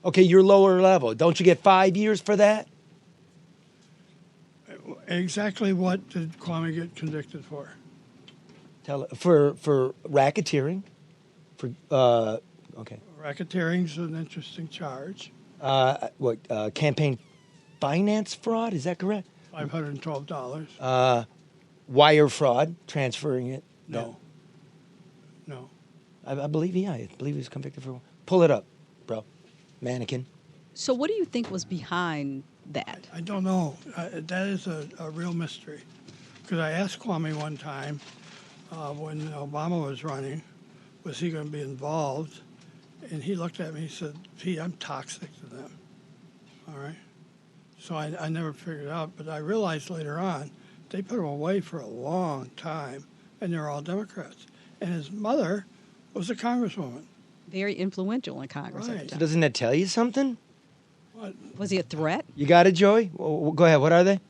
Okay, you're lower level. Don't you get 5 years for that? Exactly what did Kwame get convicted for? For racketeering. Okay. Racketeering's an interesting charge. Campaign finance fraud? Is that correct? $512. Wire fraud, transferring it. No. No. I believe he was convicted for. Pull it up, bro. Mannequin. So what do you think was behind that? I don't know. That is a real mystery. Because I asked Kwame one time when Obama was running, was he going to be involved? And he looked at me and said, Pete, I'm toxic to them. All right? So I never figured it out, but I realized later on they put him away for a long time, and they're all Democrats. And his mother was a congresswoman. Very influential in Congress at the Right. time. Doesn't that tell you something? What? Was he a threat? You got it, Joey? Well, go ahead. What are they?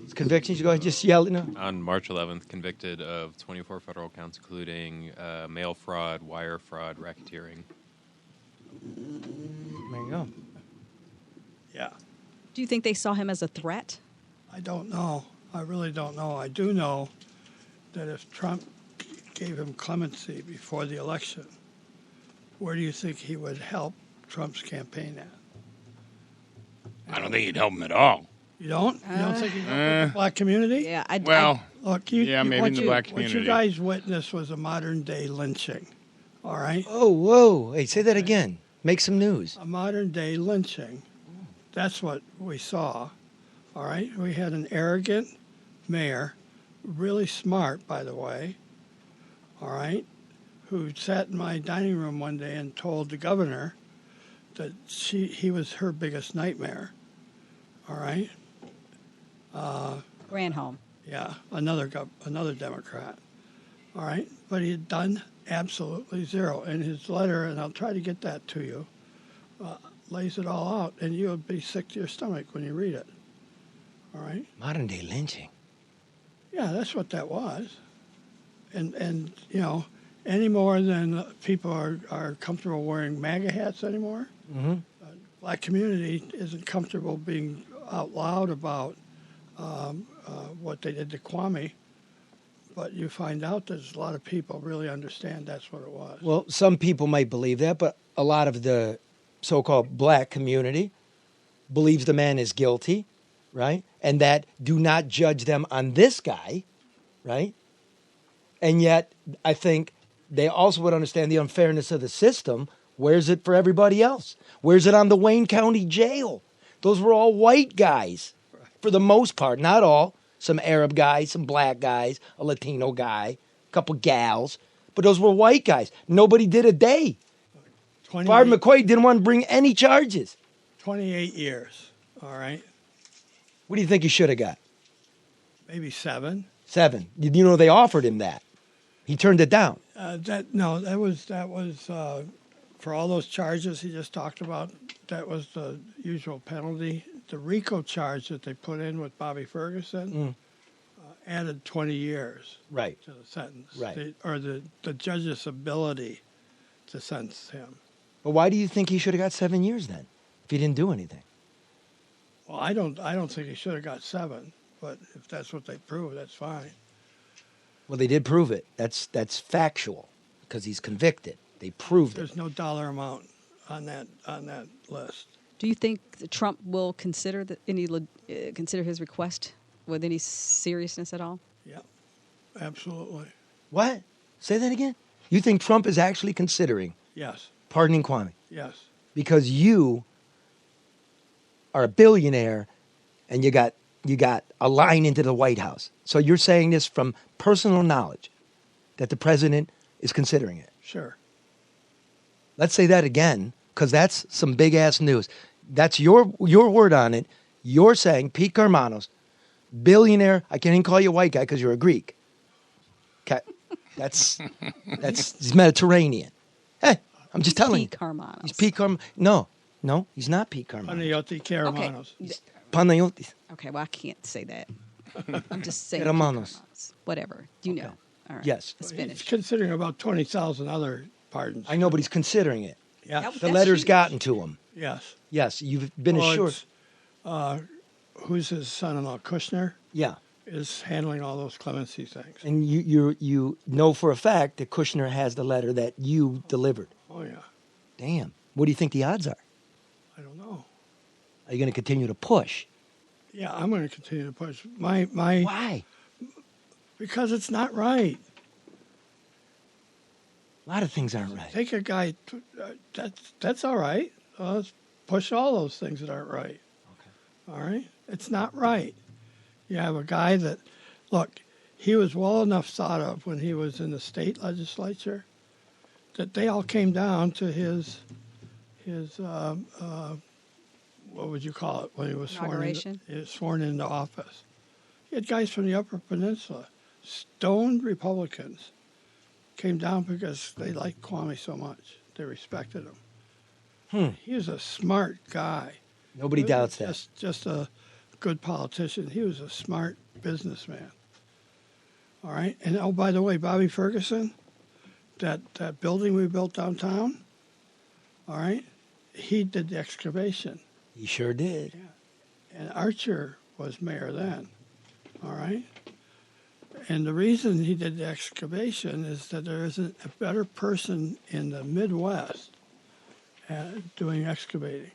It's convictions. Go ahead. Just yell it now. On March 11th, convicted of 24 federal counts, including mail fraud, wire fraud, racketeering. There you go. Yeah. Do you think they saw him as a threat? I don't know. I really don't know. I do know that if Trump gave him clemency before the election, where do you think he would help Trump's campaign at? I don't think he'd help him at all. You don't? You don't think he'd help the black community? Yeah, Well, Look, maybe what in the you, black What community. you guys witnessed was a modern-day lynching, all right? Oh, whoa. Hey, say that again. Make some news. A modern-day lynching. That's what we saw, all right? We had an arrogant mayor, really smart, by the way, all right, who sat in my dining room one day and told the governor that he was her biggest nightmare, all right? Granholm. Yeah, another Democrat. All right, but he had done absolutely zero. In his letter, and I'll try to get that to you, lays it all out, and you'll be sick to your stomach when you read it. All right? Modern day lynching. Yeah, that's what that was. And you know, any more than people are comfortable wearing MAGA hats anymore, black community isn't comfortable being out loud about what they did to Kwame, but you find out there's a lot of people really understand that's what it was. Well, some people might believe that, but a lot of the so-called black community believes the man is guilty, right? And that do not judge them on this guy, right? And yet, I think they also would understand the unfairness of the system. Where's it for everybody else? Where's it on the Wayne County Jail? Those were all white guys, for the most part, not all. Some Arab guys, some black guys, a Latino guy, a couple gals. But those were white guys. Nobody did a day. Barb McQuaid didn't want to bring any charges. 28 years, all right? What do you think he should have got? Maybe 7. 7. You know, they offered him that. He turned it down. That was for all those charges he just talked about, that was the usual penalty. The RICO charge that they put in with Bobby Ferguson added 20 years Right. to the sentence, Right. the judge's ability to sentence him. But why do you think he should have got 7 years then, if he didn't do anything? Well, I don't think he should have got 7, but if that's what they prove, that's fine. Well, they did prove it. That's factual, because he's convicted. They proved it. There's no dollar amount on that list. Do you think that Trump will consider consider his request with any seriousness at all? Yeah, absolutely. What? Say that again? You think Trump is actually considering Yes, pardoning Kwame yes. because you are a billionaire and you got a line into the White House. So you're saying this from personal knowledge that the president is considering it. Sure. Let's say that again, because that's some big ass news. That's your word on it. You're saying Pete Karmanos, billionaire. I can't even call you a white guy because you're a Greek. Okay, that's he's Mediterranean. Hey, I'm just telling you. Pete Karmanos. He's Pete Karmanos. No, he's not Pete Karmanos. Panayoti Karmanos. Panayotis. Okay, well, I can't say that. I'm just saying. Karmanos. Whatever. You know. All right. Yes. Let's He's finish. considering about 20,000 other pardons. I know, but he's considering it. Yeah. That- The That's letter's huge. gotten to him. Yes. Yes, you've been Well, assured. it's, who's his son-in-law? Kushner Yeah, is handling all those clemency things. and you know for a fact that Kushner has the letter that you delivered. Oh yeah. Damn. What do you think the odds are? I don't know. Are you going to continue to push? Yeah, I'm going to continue to push my Why? because it's not right. A lot of things aren't right. Take a guy. That's all right. Let's push all those things that aren't right. Okay. All right. It's not right. You have a guy that, look, he was well enough thought of when he was in the state legislature that they all came down to his what would you call it, when he was Inauguration? sworn into office. He had guys from the Upper Peninsula, stoned Republicans, came down because they liked Kwame so much. They respected him. He was a smart guy. Nobody doubts that. Just a good politician. He was a smart businessman. All right. And oh, by the way, Bobby Ferguson, that building we built downtown, all right, he did the excavation. He sure did. And Archer was mayor then. All right. And the reason he did the excavation is that there isn't a better person in the Midwest at doing excavating.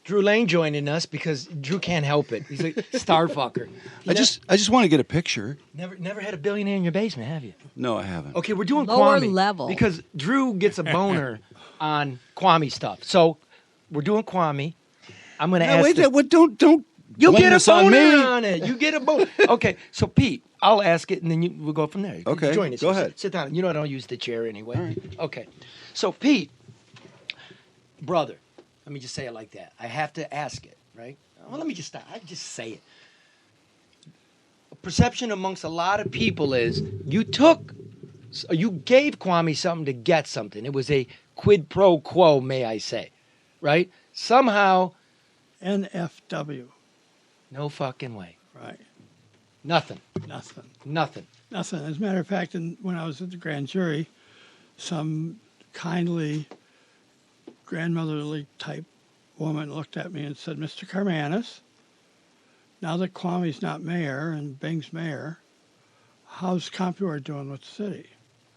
Drew Lane joining us because Drew can't help it. He's a star fucker. I just want to get a picture. Never had a billionaire in your basement, have you? No, I haven't. Okay, we're doing Lower Kwame level. because Drew gets a boner on Kwame stuff. So we're doing Kwame. I'm going to ask. Wait, don't. You'll blame get a this on boner me. on it. You get a boner. Okay, so Pete, I'll ask it and then we'll go from there. You Okay, join us. go ahead. Sit down. You know I don't use the chair anyway. Okay, so Pete, brother, let me just say it like that. I have to ask it, right? Well, let me just stop. I just say it. A perception amongst a lot of people is you gave Kwame something to get something. It was a quid pro quo, may I say, right? Somehow, NFW. no fucking way. Right. Nothing. Nothing. As a matter of fact, when I was at the grand jury, some kindly grandmotherly type woman looked at me and said, Mr. Karmanos, now that Kwame's not mayor and Bing's mayor, how's CompuWare doing with the city?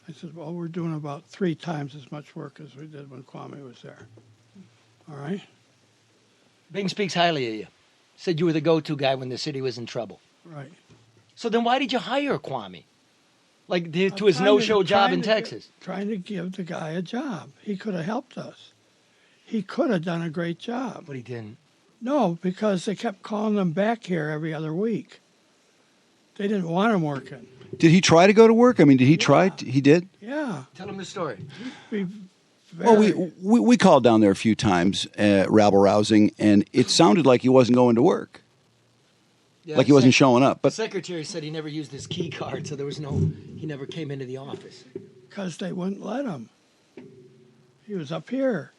I said, well, we're doing about 3 times as much work as we did when Kwame was there. All right? Bing speaks highly of you. Said you were the go-to guy when the city was in trouble. Right. So then why did you hire Kwame? Like to his no-show job in Texas? Trying to give the guy a job. He could have helped us. He could have done a great job. But he didn't. No, because they kept calling them back here every other week. They didn't want him working. Did he try to go to work? I mean, did he try? He did? Yeah. Tell him the story. Well, we called down there a few times, rabble-rousing, and it sounded like he wasn't going to work. Yeah, Like he wasn't showing up. The But secretary said he never used his key card, so he never came into the office. Because they wouldn't let him. He was up here.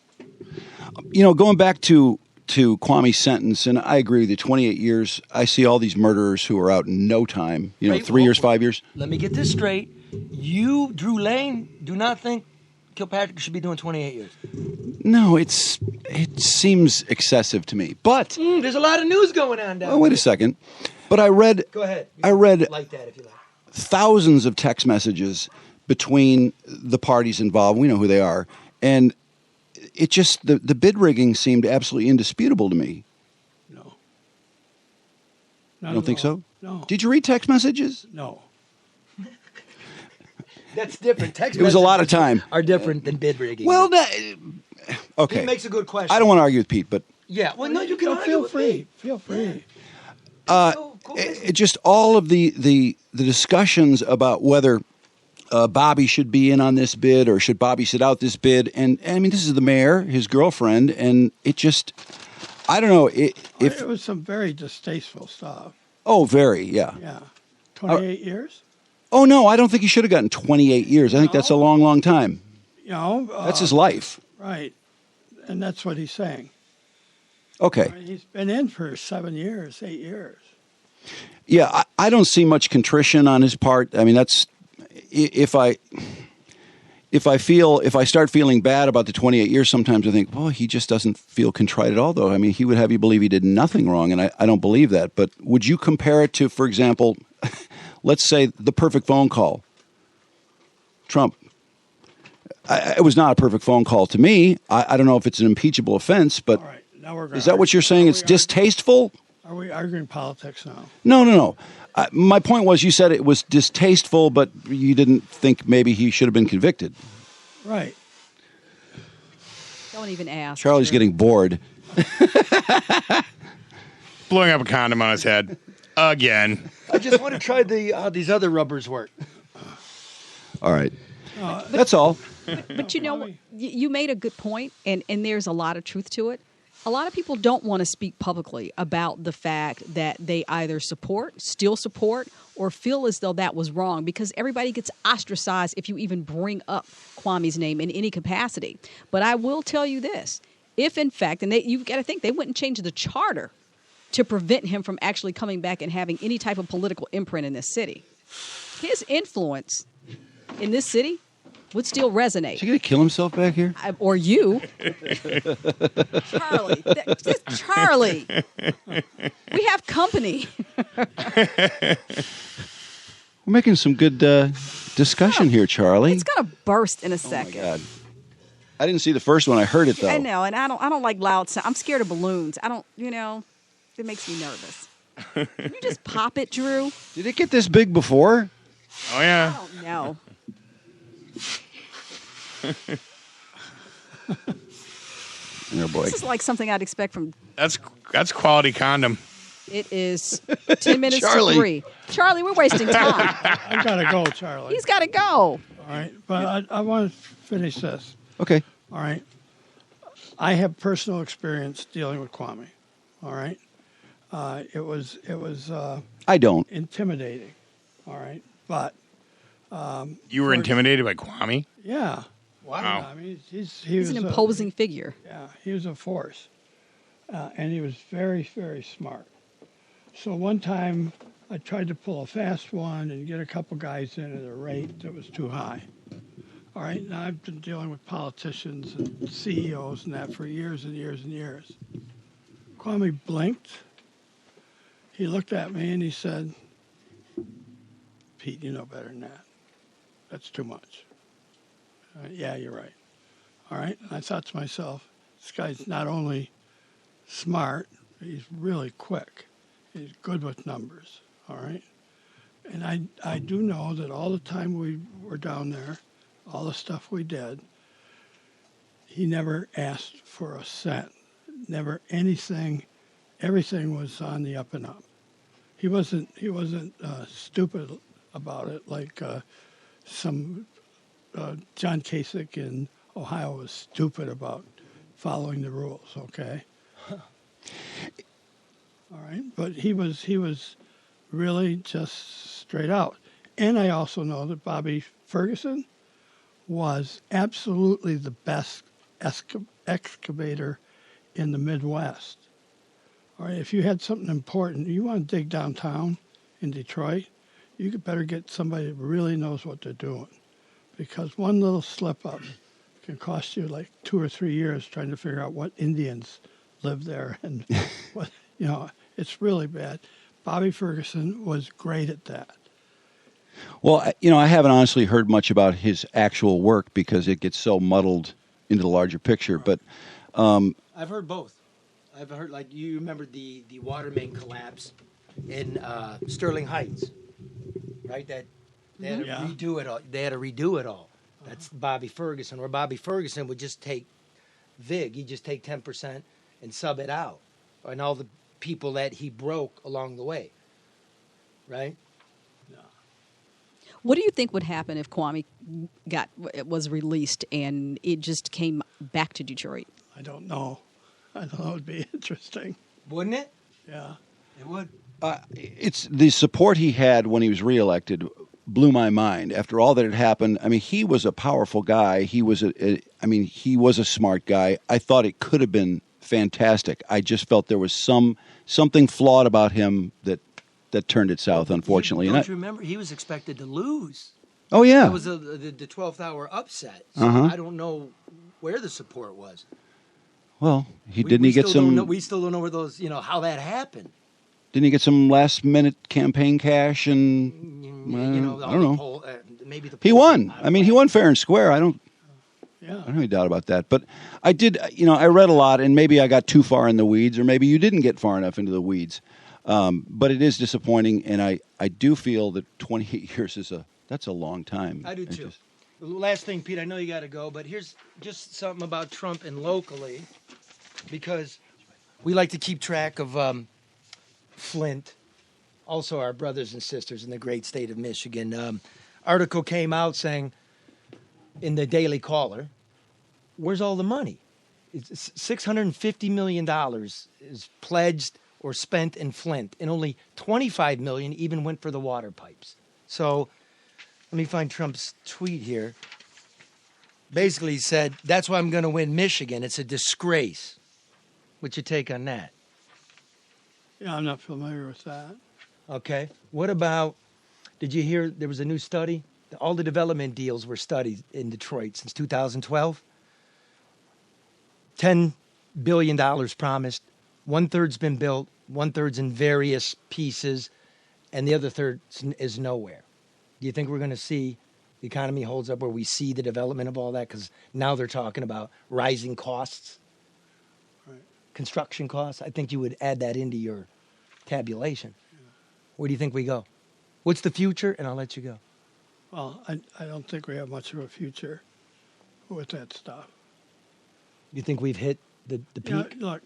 going back to Kwame's sentence, and I agree with you, 28 years, I see all these murderers who are out in no time, Wait, 3 years, 5 years. Let me get this straight. You, Drew Lane, do not think Kilpatrick should be doing 28 years. No, it seems excessive to me. But There's a lot of news going on down wait there. a second. But I read Go ahead. I read like that if you like. thousands of text messages between the parties involved. We know who they are. And it just, the bid rigging seemed absolutely indisputable to me. No. You don't think so? No. Did you read text messages? No. That's different. Text It was a lot of messages time. Are different than bid rigging. Well, okay. Pete makes a good question. I don't want to argue with Pete, but Yeah. Well, no, you can argue feel with free. me. Feel free. Go listen. it just all of the discussions about whether Bobby should be in on this bid or should Bobby sit out this bid, and I mean this is the mayor, his girlfriend, and it just, I don't know if It was some very distasteful stuff. very yeah. Yeah. 28 years? Oh no, I don't think he should have gotten 28 years. I think that's a long time. That's his life. Right. And that's what he's saying. Okay. He's been in for 7 years, 8 years. Yeah, I don't see much contrition on his part. I mean, that's if I start feeling bad about the 28 years, sometimes I think, well, he just doesn't feel contrite at all, though. I mean, he would have you believe he did nothing wrong, and I don't believe that. But would you compare it to, for example, let's say the perfect phone call? Trump. It was not a perfect phone call to me. I don't know if it's an impeachable offense, but All right. Now we're is that what you're saying? It's distasteful? Are we arguing politics now? No. My point was you said it was distasteful, but you didn't think maybe he should have been convicted. Right. Don't even ask. Charlie's Drew. getting bored. Blowing up a condom on his head again. I just want to try how these other rubbers work. All right. That's all. But you know, you made a good point, and there's a lot of truth to it. A lot of people don't want to speak publicly about the fact that they either still support, or feel as though that was wrong, because everybody gets ostracized if you even bring up Kwame's name in any capacity. But I will tell you this. If, in fact, and you've got to think, they wouldn't change the charter to prevent him from actually coming back and having any type of political imprint in this city. His influence in this city would still resonate. Is he going to kill himself back here? Or you. Charlie. Charlie. We have company. We're making some good discussion here, Charlie. It's going to burst in a second. Oh, my God. I didn't see the first one. I heard it, though. I know, and I don't like loud sound. I'm scared of balloons. It makes me nervous. Can you just pop it, Drew? Did it get this big before? Oh, yeah. I don't know. Oh, boy. This is like something I'd expect from... That's quality condom. It is 10 minutes Charlie. to 3. Charlie, we're wasting time. I gotta go, Charlie. He's got to go. All right, but I want to finish this. Okay. All right. I have personal experience dealing with Kwame. All right. It was I don't. intimidating. All right, but You were intimidated by Kwame? yeah. Wow. I mean, he He's was an imposing figure. Yeah, he was a force, and he was very, very smart. So one time, I tried to pull a fast one and get a couple guys in at a rate that was too high. All right, now I've been dealing with politicians and CEOs and that for years and years and years. Kwame blinked. He looked at me and he said, "Pete, you know better than that. That's too much." Yeah, you're right. All right. And I thought to myself, this guy's not only smart, he's really quick. He's good with numbers. All right. And I do know that all the time we were down there, all the stuff we did, he never asked for a cent. Never anything. Everything was on the up and up. He wasn't stupid about it like some John Kasich in Ohio was stupid about following the rules. Okay. All right, but he was really just straight out. And I also know that Bobby Ferguson was absolutely the best excavator in the Midwest. All right, if you had something important, you want to dig downtown in Detroit, you could better get somebody that really knows what they're doing. Because one little slip up can cost you like 2 or 3 years trying to figure out what Indians live there and what, it's really bad. Bobby Ferguson was great at that. Well, I haven't honestly heard much about his actual work because it gets so muddled into the larger picture. But I've heard both. I've heard, like, you remember the water main collapse in Sterling Heights, right? That they had to redo it all. They had to redo it all. That's Bobby Ferguson. Where Bobby Ferguson would just take Vig. He'd just take 10% and sub it out, and all the people that he broke along the way, right? What do you think would happen if Kwame was released and it just came back to Detroit? I don't know. It'd be interesting. Wouldn't it? Yeah. It would. it's the support he had when he was reelected blew my mind. After all that had happened, I mean, he was a powerful guy. He was he was a smart guy. I thought it could have been fantastic. I just felt there was something flawed about him that turned it south, unfortunately. Don't you remember? He was expected to lose. Oh, yeah. It was the 12th hour upset. So I don't know where the support was. Well, he We get still some... don't know- we still don't know where those, how that happened. Didn't he get some last-minute campaign cash and... I don't know. Maybe the He polls won. came out I mean, he won fair and square. I don't Yeah. have any doubt about that. But I did, I read a lot, and maybe I got too far in the weeds, or maybe you didn't get far enough into the weeds. But it is disappointing, and I do feel that 28 years that's a long time. I do too. The last thing, Pete, I know you got to go, but here's just something about Trump and locally, because we like to keep track of Flint, also our brothers and sisters in the great state of Michigan. Article came out saying in the Daily Caller, where's all the money? It's $650 million is pledged or spent in Flint, and only $25 million even went for the water pipes. So let me find Trump's tweet here. Basically, he said, that's why I'm going to win Michigan. It's a disgrace. What's your take on that? Yeah, I'm not familiar with that. Okay. What about, did you hear there was a new study? All the development deals were studied in Detroit since 2012. $10 billion promised. 1/3's been built. 1/3's in various pieces. And the other third is nowhere. Do you think we're going to see the economy holds up where we see the development of all that? Because now they're talking about rising costs, Right. construction costs. I think you would add that into your tabulation. Yeah. Where do you think we go? What's the future? And I'll let you go. Well, I don't think we have much of a future with that stuff. You think we've hit the peak? You know, look,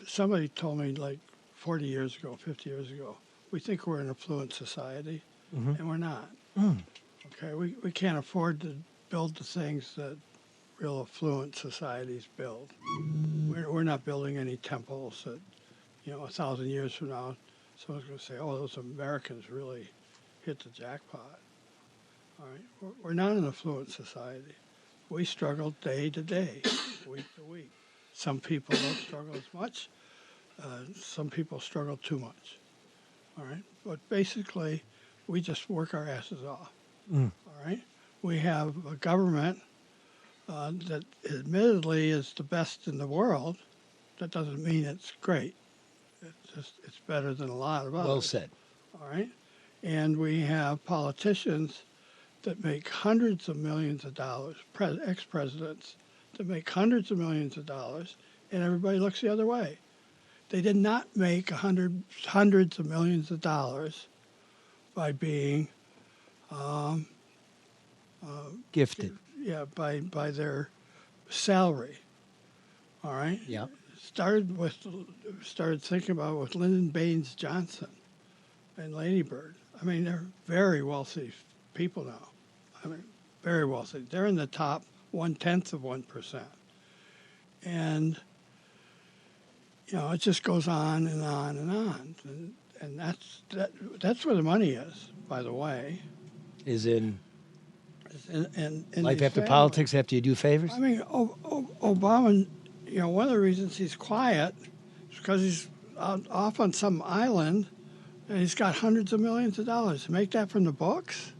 somebody told me like 40 years ago, 50 years ago, we think we're an affluent society, and we're not. Okay, we can't afford to build the things that real affluent societies build. We're not building any temples that, 1,000 years from now, someone's going to say, oh, those Americans really hit the jackpot. All right, we're not an affluent society. We struggle day to day, week to week. Some people don't struggle as much. Some people struggle too much. All right, but basically, we just work our asses off. All right, we have a government that admittedly is the best in the world. That doesn't mean it's great. It's better than a lot of others. Well said. All right, and we have politicians that make hundreds of millions of dollars, ex-presidents that make hundreds of millions of dollars, and everybody looks the other way. They did not make hundreds of millions of dollars by being Gifted. Yeah, by their salary. All right. Yeah. Started thinking about it with Lyndon Baines Johnson and Lady Bird. I mean, they're very wealthy people now. I mean, very wealthy. They're in the top 0.1%, and it just goes on and on and on, and that's where the money is. By the way, Is in in life these after families. politics after you do favors? I mean, Obama, one of the reasons he's quiet is because he's off on some island and he's got hundreds of millions of dollars. To make that from the books?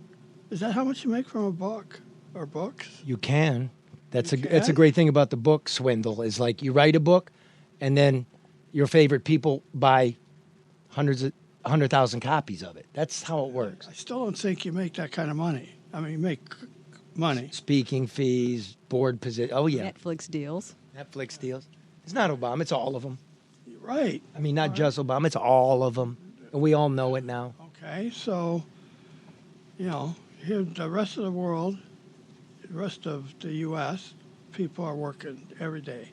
Is that how much you make from a book or books? You can. That's You a can? great thing about the book swindle is like you write a book and then your favorite people buy 100,000 copies of it. That's how it works. I still don't think you make that kind of money. I mean, you make money. Speaking fees, board position. Oh, yeah. Netflix deals. Netflix deals. It's not Obama. It's all of them. You're right. I mean, not just Obama. It's all of them. And we all know it now. Okay, so, here the rest of the world, the rest of the U.S., people are working every day.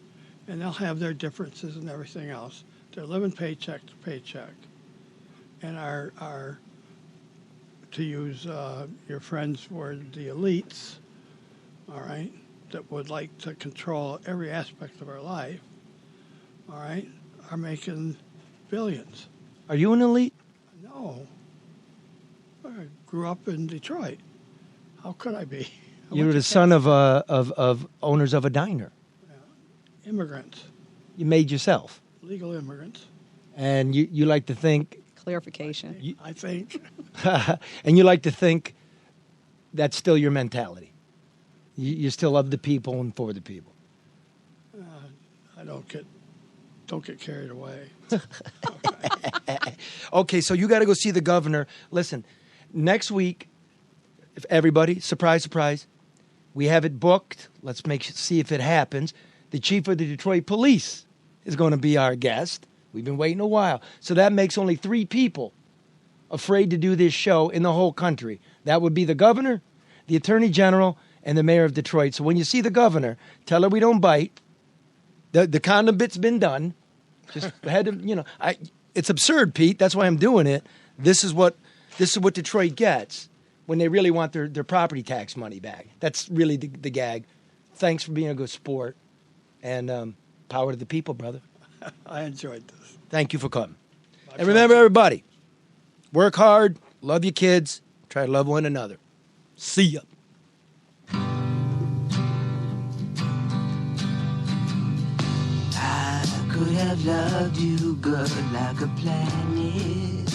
And they'll have their differences and everything else. They're living paycheck to paycheck. And are to use your friend's word, the elites, all right, that would like to control every aspect of our life, all right, are making billions. Are you an elite? No. I grew up in Detroit. How could I be? You were the son of owners of a diner. Immigrants, You made yourself. legal immigrants, And you like to think, Clarification. I think. and you like to think that's still your mentality. You still love the people and for the people. I don't get carried away. Okay, so you got to go see the governor. Listen, next week, if everybody, surprise, surprise, we have it booked. Let's see if it happens. The chief of the Detroit Police is going to be our guest. We've been waiting a while. So that makes only 3 people afraid to do this show in the whole country. That would be the governor, the attorney general, and the mayor of Detroit. So when you see the governor, tell her we don't bite. The condom bit's been done. Just had to, it's absurd, Pete. That's why I'm doing it. This is what Detroit gets when they really want their property tax money back. That's really the gag. Thanks for being a good sport. And power to the people, brother. I enjoyed this. Thank you for coming. And remember, everybody, work hard, love your kids, try to love one another. See ya. I could have loved you good like a planet.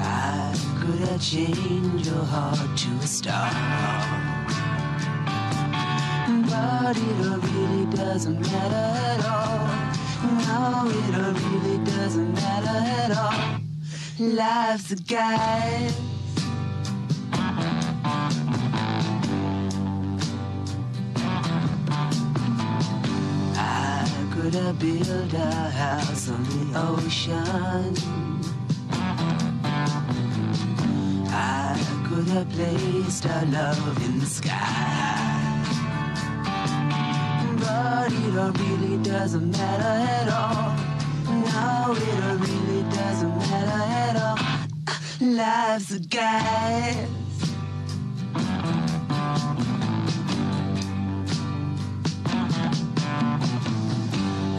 I could have changed your heart to a star. But it really doesn't matter at all. No, it really doesn't matter at all. Life's a guide. I could have built a house on the ocean. I could have placed our love in the sky. But it really doesn't matter at all. No, it really doesn't matter at all. Life's a guide.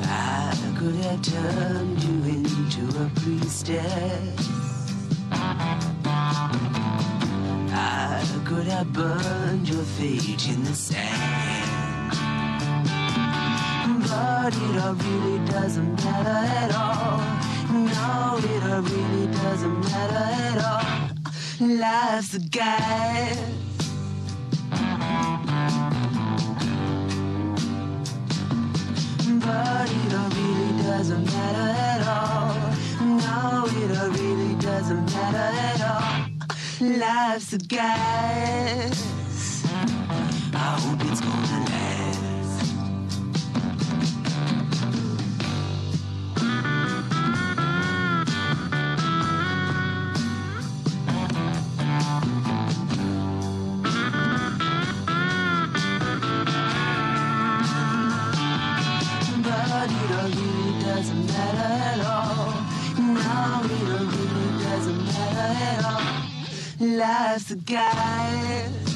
I could have turned you into a priestess. I could have burned your fate in the sand. But it really doesn't matter at all. No, it really doesn't matter at all. Life's a guide. But it really doesn't matter at all. No, it really doesn't matter at all. Life's a guide. I hope it's gonna last. But it really doesn't matter at all. No, it really doesn't matter at all. Life's a guide.